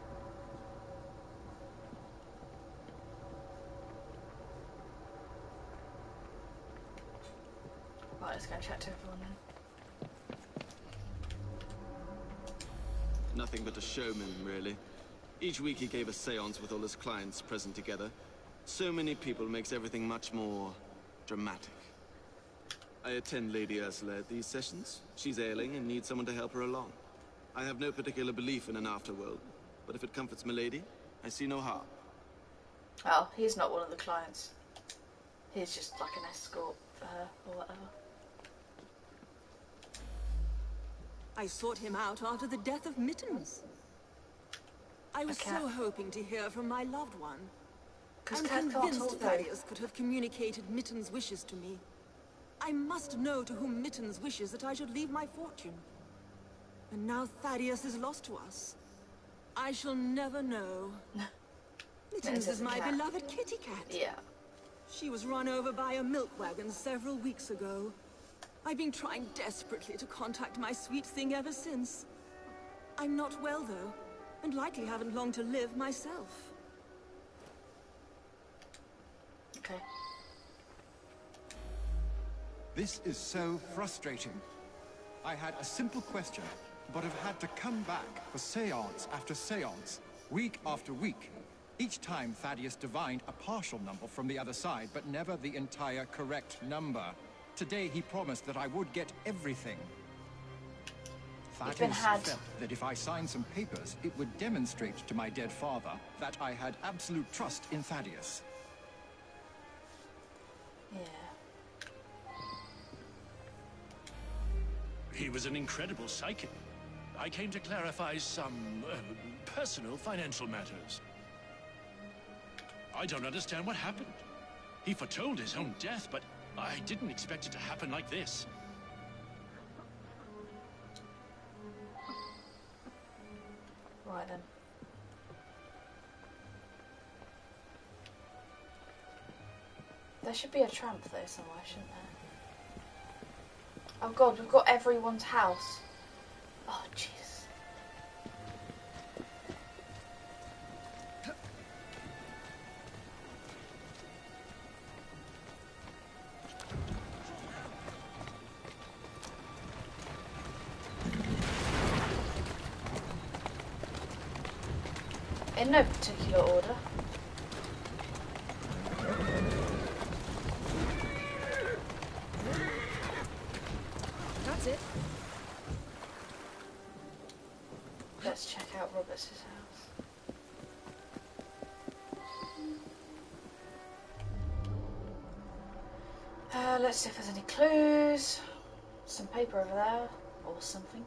Right, let's go and chat to everyone then. Nothing but a showman, really. Each week he gave a séance with all his clients present together. So many people makes everything much more dramatic. I attend Lady Ursula at these sessions. She's ailing and needs someone to help her along. I have no particular belief in an afterworld, but if it comforts Milady, I see no harm. Oh, he's not one of the clients. He's just like an escort for her, or whatever. I sought him out after the death of Mittens. I was so hoping to hear from my loved one. I'm convinced Thaddeus could have communicated Mittens' wishes to me. I must know to whom Mittens wishes that I should leave my fortune. And now Thaddeus is lost to us. I shall never know. Mittens is my beloved kitty cat. Yeah. She was run over by a milk wagon several weeks ago. I've been trying desperately to contact my sweet thing ever since. I'm not well, though, and likely haven't long to live myself. Okay. This is so frustrating. I had a simple question, but have had to come back for séance after séance, week after week. Each time Thaddeus divined a partial number from the other side, but never the entire correct number. Today he promised that I would get everything. Thaddeus felt that if I signed some papers, it would demonstrate to my dead father that I had absolute trust in Thaddeus. Yeah. He was an incredible psychic. I came to clarify some personal financial matters. I don't understand what happened. He foretold his own death, but I didn't expect it to happen like this. Right then. There should be a tramp though somewhere, shouldn't there? Oh god, we've got everyone's house. Oh jeez. In no particular order. That's it. Let's check out Roberts' house. Let's see if there's any clues. Some paper over there, or something.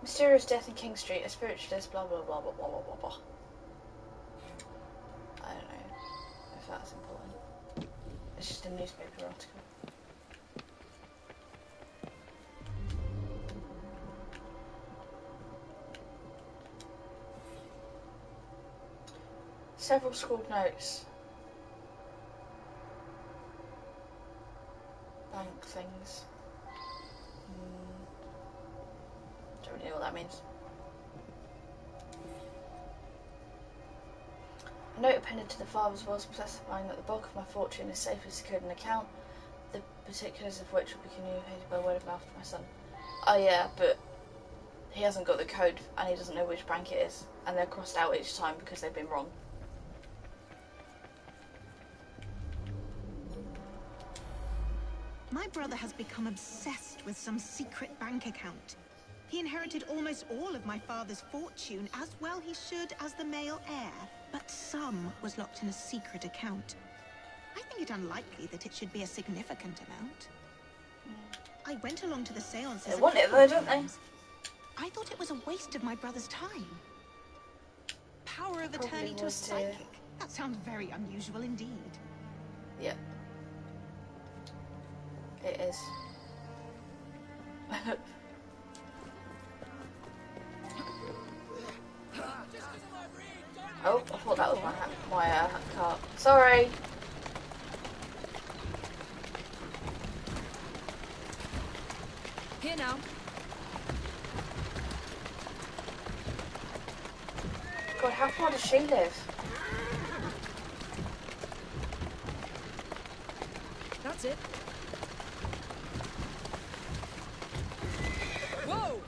Mysterious death in King Street, a spiritualist, blah blah blah blah blah blah blah blah. I don't know if that's important. It's just a newspaper article. Several scrawled notes. Bank things. Don't really know what that means. A note appended to the father's will specifying that the bulk of my fortune is safely secured in an account, the particulars of which will be communicated by word of mouth to my son. Oh yeah, but he hasn't got the code and he doesn't know which bank it is, and they're crossed out each time because they've been wrong. My brother has become obsessed with some secret bank account. He inherited almost all of my father's fortune, as well he should as the male heir. But some was locked in a secret account. I think it unlikely that it should be a significant amount. I went along to the seances. They want it though, don't they? I thought it was a waste of my brother's time. Power of Probably attorney to a was, psychic. That sounds very unusual indeed. Yep. It is. Oh, I thought that was my cart. Sorry. Here now. God, how far does she live? That's it. Whoa!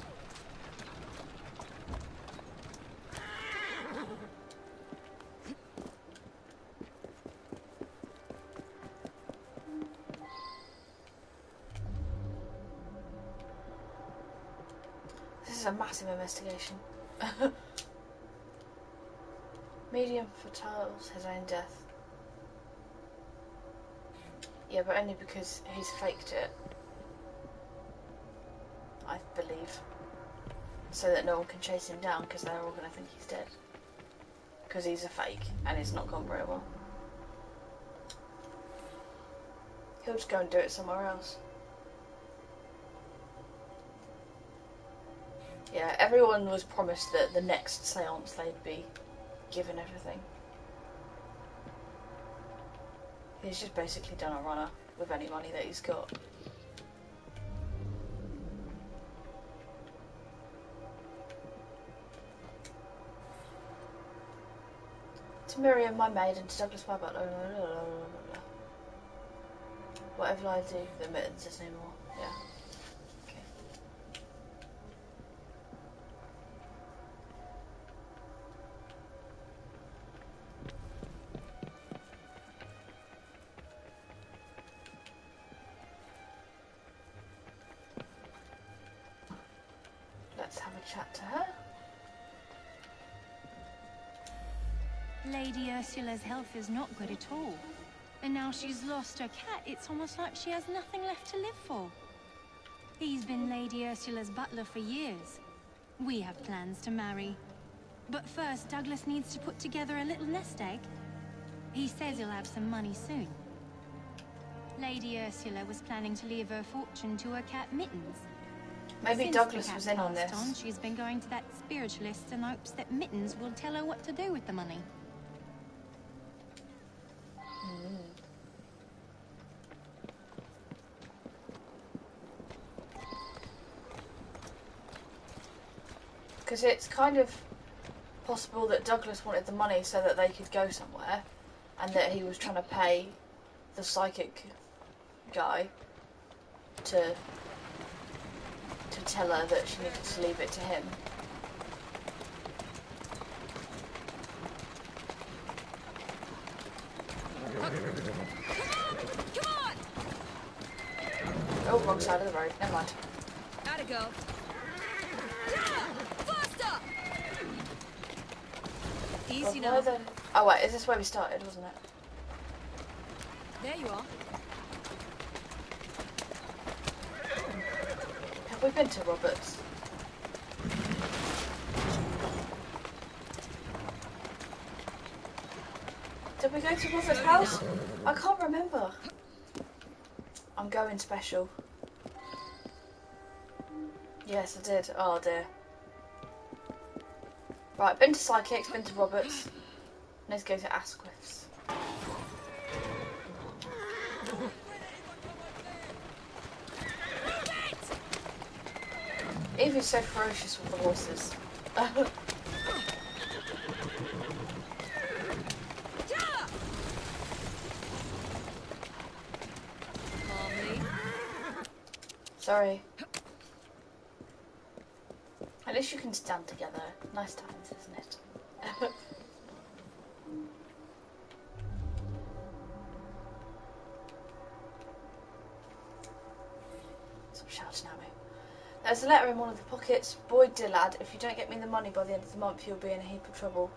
This is a massive investigation. Medium foretells his own death. Yeah, but only because he's faked it. I believe. So that no one can chase him down because they're all going to think he's dead. Because he's a fake and it's not gone very well. He'll just go and do it somewhere else. Yeah, everyone was promised that the next seance they'd be given everything. He's just basically done a runner with any money that he's got. To Miriam, my maid, and to Douglas, my butler. Whatever I do, the mittens is no more. Yeah. Okay. Let's have a chat to her. Lady Ursula's health is not good at all. And now she's lost her cat, it's almost like she has nothing left to live for. He's been Lady Ursula's butler for years. We have plans to marry. But first, Douglas needs to put together a little nest egg. He says he'll have some money soon. Lady Ursula was planning to leave her fortune to her cat Mittens. Maybe Since Douglas the cat was in on passed this. she's been going to that spiritualist in hopes that Mittens will tell her what to do with the money. Because it's kind of possible that Douglas wanted the money so that they could go somewhere, and that he was trying to pay the psychic guy to to tell her that she needed to leave it to him. Come on! Oh, wrong side of the road. Never mind. Gotta go. Faster! Easy now. Oh wait, is this where we started, wasn't it? There you are. Have we been to Roberts? Did we go to Robert's house? I can't remember. I'm going special. Yes, I did. Oh dear. Right, been to Psychics, been to Roberts. Let's go to Asquith's. Evie's so ferocious with the horses. Sorry. At least you can stand together. Nice times, isn't it? Stop shouting at me. There's a letter in one of the pockets. Boy, dear lad, if you don't get me the money by the end of the month, you'll be in a heap of trouble.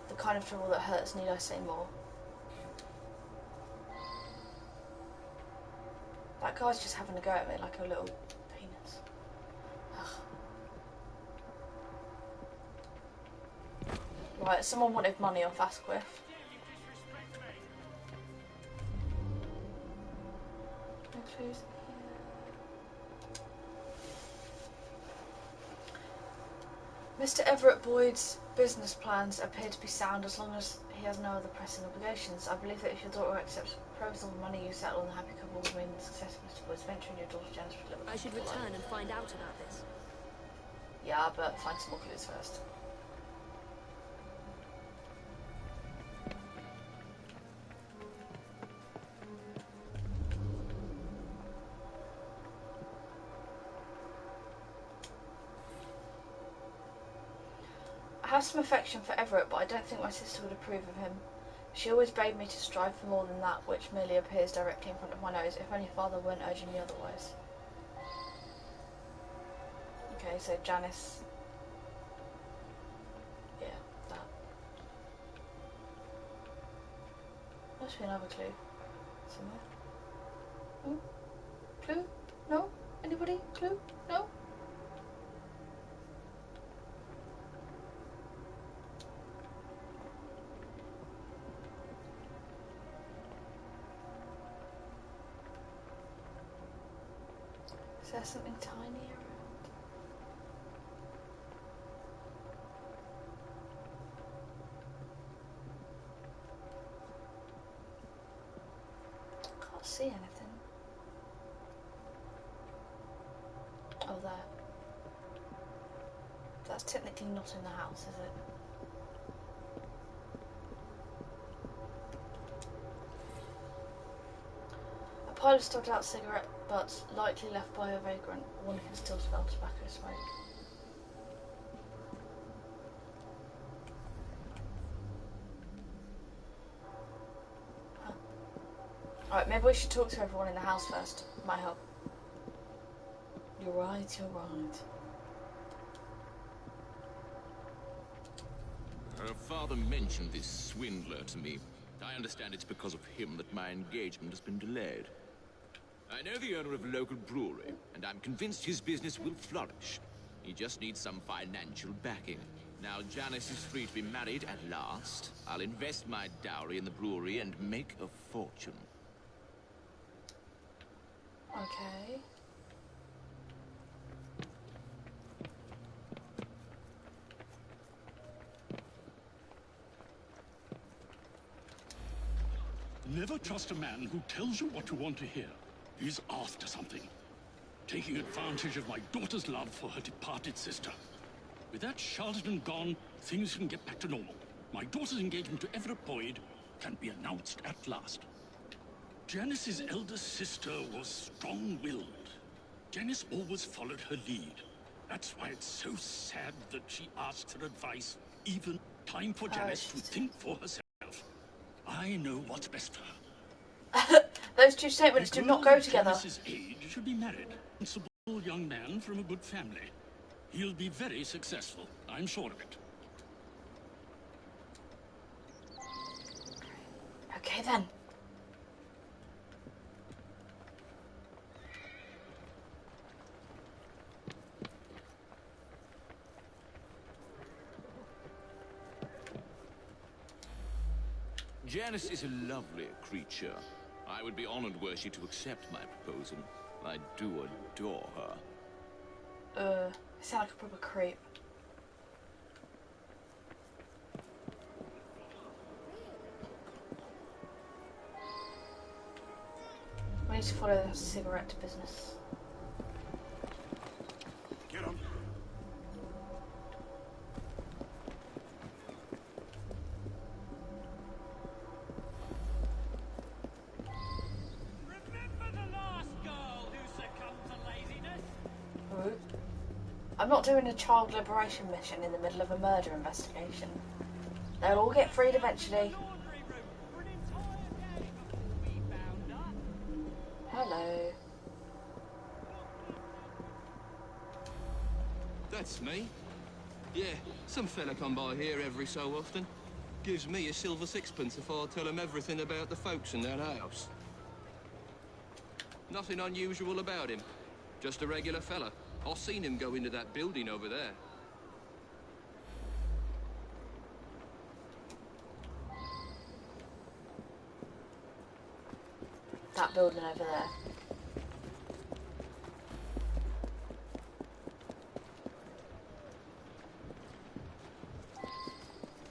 The kind of trouble that hurts, need I say more? That guy's just having a go at me like a little penis. Ugh. Right, someone wanted money off Asquith. Please. Mr. Everett Boyd's business plans appear to be sound as long as he has no other pressing obligations. I believe that if your daughter accepts a proposal, the money you settle on the happy couple will mean the success of Mr. Boyd's venture and your daughter Janice will live. I should return and find out about this. Yeah, but find some more clues first. I have some affection for Everett, but I don't think my sister would approve of him. She always bade me to strive for more than that which merely appears directly in front of my nose, if only father weren't urging me otherwise. Okay, so Janice... Yeah, that. Must be another clue. Somewhere. Hmm? Clue? No? Anybody? Clue? No? Is there something tiny around? Can't see anything. Oh, there. That's technically not in the house, is it? A pile of stubbed out cigarette butts, likely left by a vagrant. One can still smell tobacco smoke. Huh. Alright, maybe we should talk to everyone in the house first. Might help. You're right, you're right. Her father mentioned this swindler to me. I understand it's because of him that my engagement has been delayed. I know the owner of a local brewery, and I'm convinced his business will flourish. He just needs some financial backing. Now Janice is free to be married at last. I'll invest my dowry in the brewery and make a fortune. Okay. Never trust a man who tells you what you want to hear. He's after something. Taking advantage of my daughter's love for her departed sister. With that charlatan gone, things can get back to normal. My daughter's engagement to Everett Boyd can be announced at last. Janice's elder sister was strong-willed. Janice always followed her lead. That's why it's so sad that she asks her advice. Even time for Janice to think for herself. I know what's best for her. Those two statements do not go together. Janice's age should be married. A sensible young man from a good family. He'll be very successful, I'm sure of it. Okay then. Janice is a lovely creature. I would be honored were she to accept my proposal. I do adore her. I sound like a proper creep. We need to follow the cigarette business. Get him. I'm not doing a child liberation mission in the middle of a murder investigation. They'll all get freed eventually. Hello. That's me. Yeah, some fella come by here every so often. Gives me a silver sixpence if I tell him everything about the folks in that house. Nothing unusual about him. Just a regular fella. I've seen him go into that building over there. That building over there.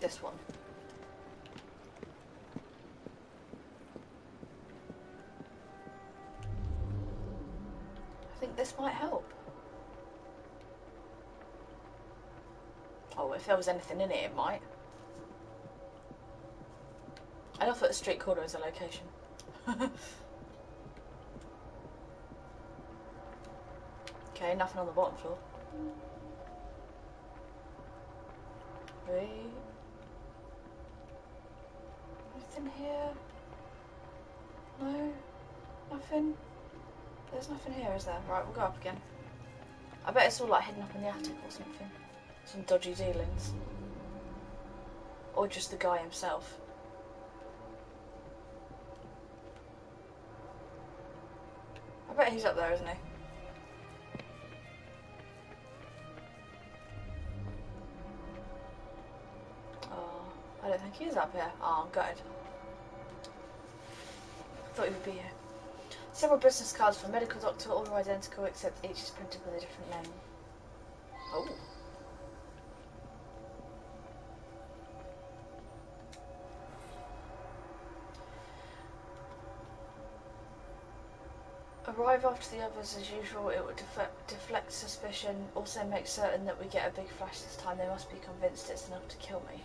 This one. I think this might help. Oh, if there was anything in it, it might. I love that the street corner is a location. Okay, nothing on the bottom floor. Wait. Anything here? No? Nothing? There's nothing here, is there? Right, we'll go up again. I bet it's all like hidden up in the attic or something. Some dodgy dealings. Or just the guy himself. I bet he's up there, isn't he? Oh, I don't think he is up here. Oh, I'm gutted. I thought he would be here. Several business cards for a medical doctor, all are identical except each is printed with a different name. Oh. Arrive after the others as usual, it would deflect suspicion, also make certain that we get a big flash this time. They must be convinced it's enough to kill me.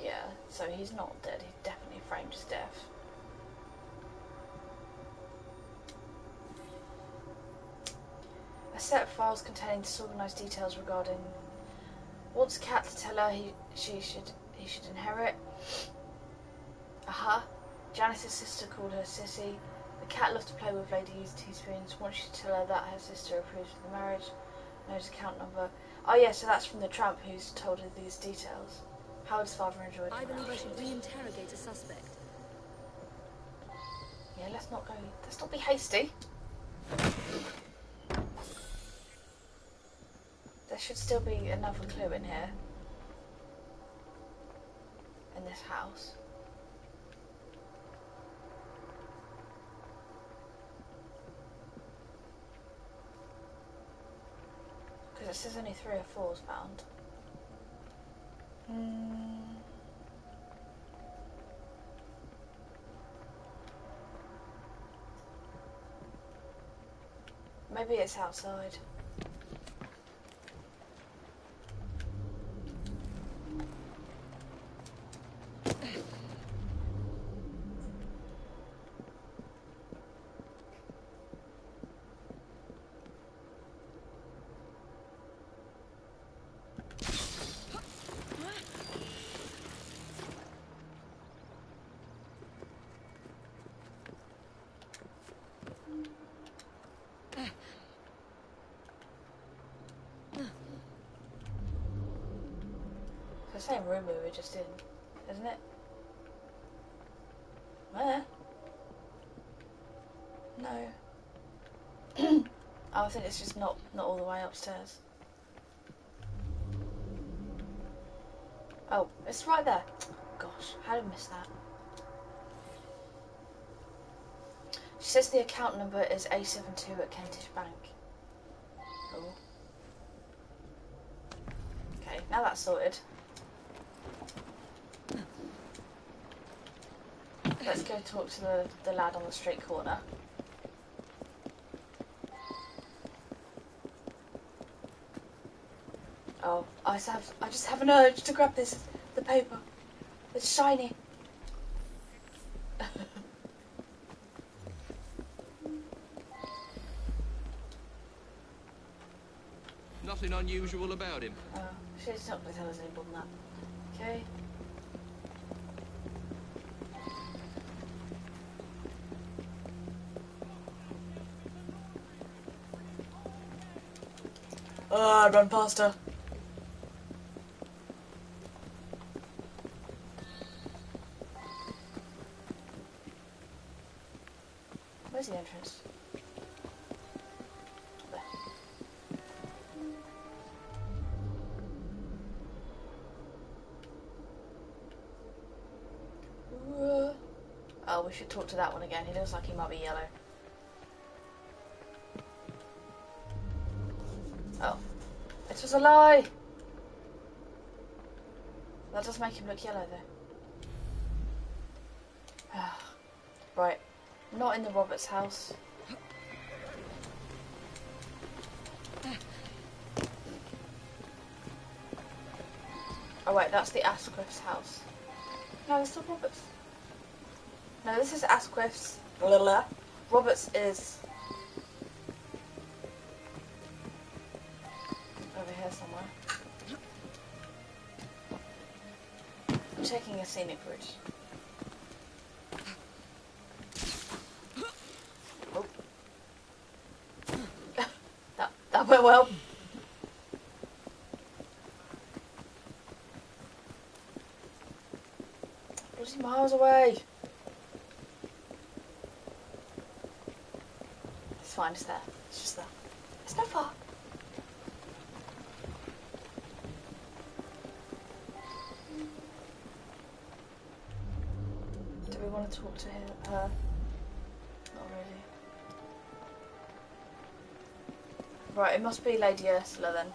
Yeah, so he's not dead, he definitely framed his death. A set of files containing disorganised details regarding... Wants Cat to tell her he should inherit. Aha. Janice's sister called her Sissy. The cat loves to play with Lady Use teaspoons. Wants you to tell her that her sister approves of the marriage. Knows account number. Oh yeah, so that's from the tramp who's told her these details. How would his father enjoy it? I believe I should re-interrogate a suspect. Yeah, let's not be hasty. There should still be another clue in here. In this house. Because it says only 3 or 4's found. Maybe it's outside. the same room we were just in, isn't it? Where? No. Oh, I think it's just not all the way upstairs. Oh, it's right there. Gosh, how did I miss that? She says the account number is A72 at Kentish Bank. Oh. Okay, now that's sorted. Let's go talk to the lad on the street corner. Oh, I just have an urge to grab the paper. It's shiny. Nothing unusual about him. Oh, she's not going to tell us any more than that. Okay. Oh, run faster. Where's the entrance? There. Oh, we should talk to that one again. He looks like he might be yellow. Oh. It was a lie! That does make him look yellow, though. Right. Not in the Roberts house. Oh wait, that's the Asquith's house. No, it's the Roberts. No, this is Asquith's. Blah, blah. Roberts is over here somewhere. I'm taking a scenic route. Oh. that went well. Bloody miles away. It's fine, it's there. It's just there. It's not far. Do we want to talk to her? Not really. Right, it must be Lady Ursula then.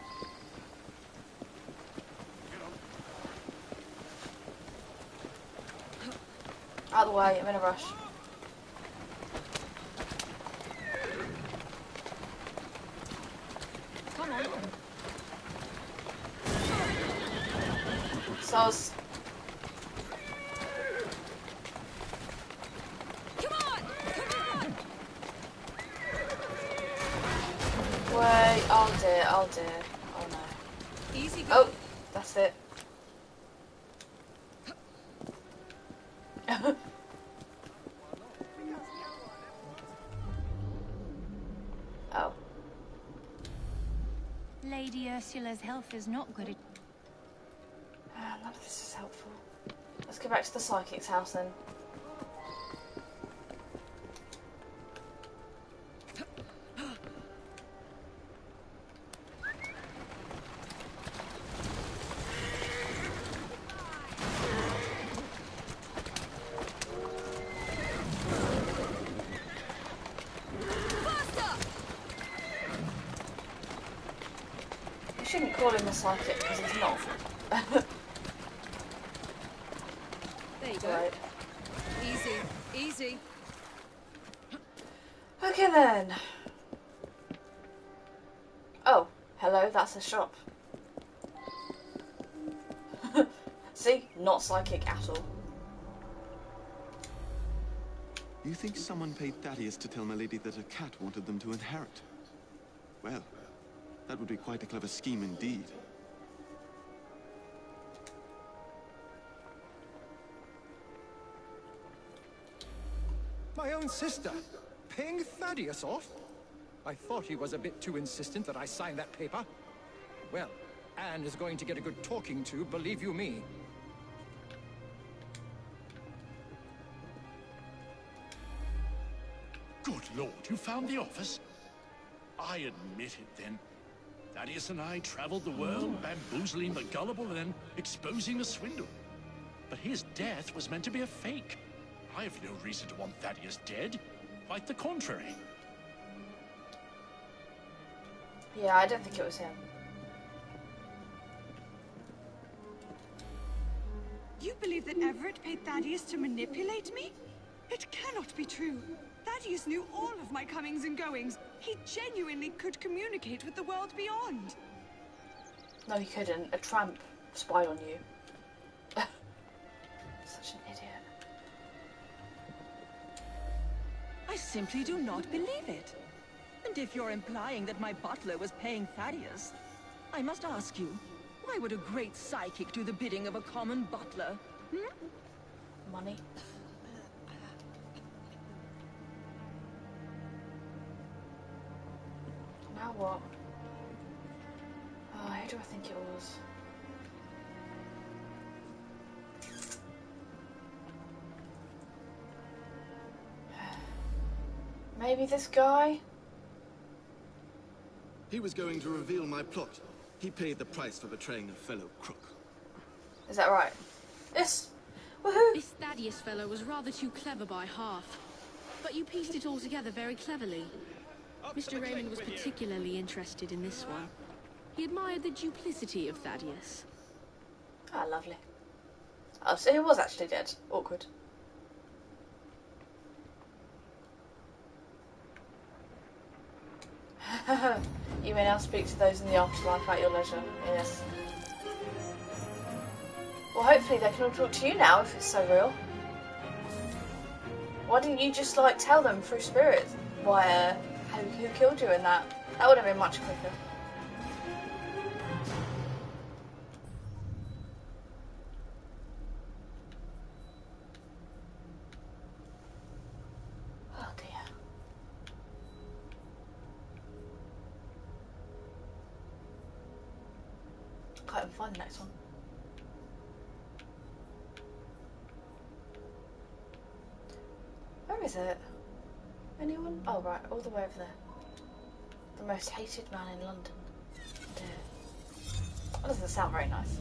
Out of the way, I'm in a rush. Come on. Soz. Come on! Come on! Wait, oh dear, oh dear. Oh no. Easy go. Oh, that's it. Oh. Lady Ursula's health is not good at... None of this is helpful. Let's go back to the psychic's house then. You shouldn't call him a psychic because he's not. There you go. Right. Easy, easy. Okay then. Oh, hello, that's a shop. See? Not psychic at all. You think someone paid Thaddeus to tell my lady that a cat wanted them to inherit? Well, that would be quite a clever scheme indeed. My own sister, paying Thaddeus off? I thought he was a bit too insistent that I sign that paper. Well, Anne is going to get a good talking to, believe you me. Good Lord, you found the office? I admit it, then. Thaddeus and I traveled the world, bamboozling the gullible and then exposing the swindle. But his death was meant to be a fake. I have no reason to want Thaddeus dead. Quite the contrary. Yeah, I don't think it was him. You believe that Everett paid Thaddeus to manipulate me? It cannot be true. Thaddeus knew all of my comings and goings. He genuinely could communicate with the world beyond. No, he couldn't. A tramp spied on you. Such an idiot. I simply do not believe it. And if you're implying that my butler was paying Thaddeus, I must ask you, why would a great psychic do the bidding of a common butler? Money. Now what? Oh, who do I think it was? Maybe this guy? He was going to reveal my plot. He paid the price for betraying a fellow crook. Is that right? Yes. Woohoo! This Thaddeus fellow was rather too clever by half. But you pieced it all together very cleverly. Mr. Raymond was particularly interested in this one. He admired the duplicity of Thaddeus. Ah, lovely. Oh, so he was actually dead. Awkward. You may now speak to those in the afterlife at your leisure. Yes. Well, hopefully they can all talk to you now if it's so real. Why didn't you just, like, tell them through spirit why, who killed you in that? That would have been much quicker. Oh dear. Can't even find the next one. Where is it? Anyone? Oh right, all the way over there. The most hated man in London. Dear. That doesn't sound very nice.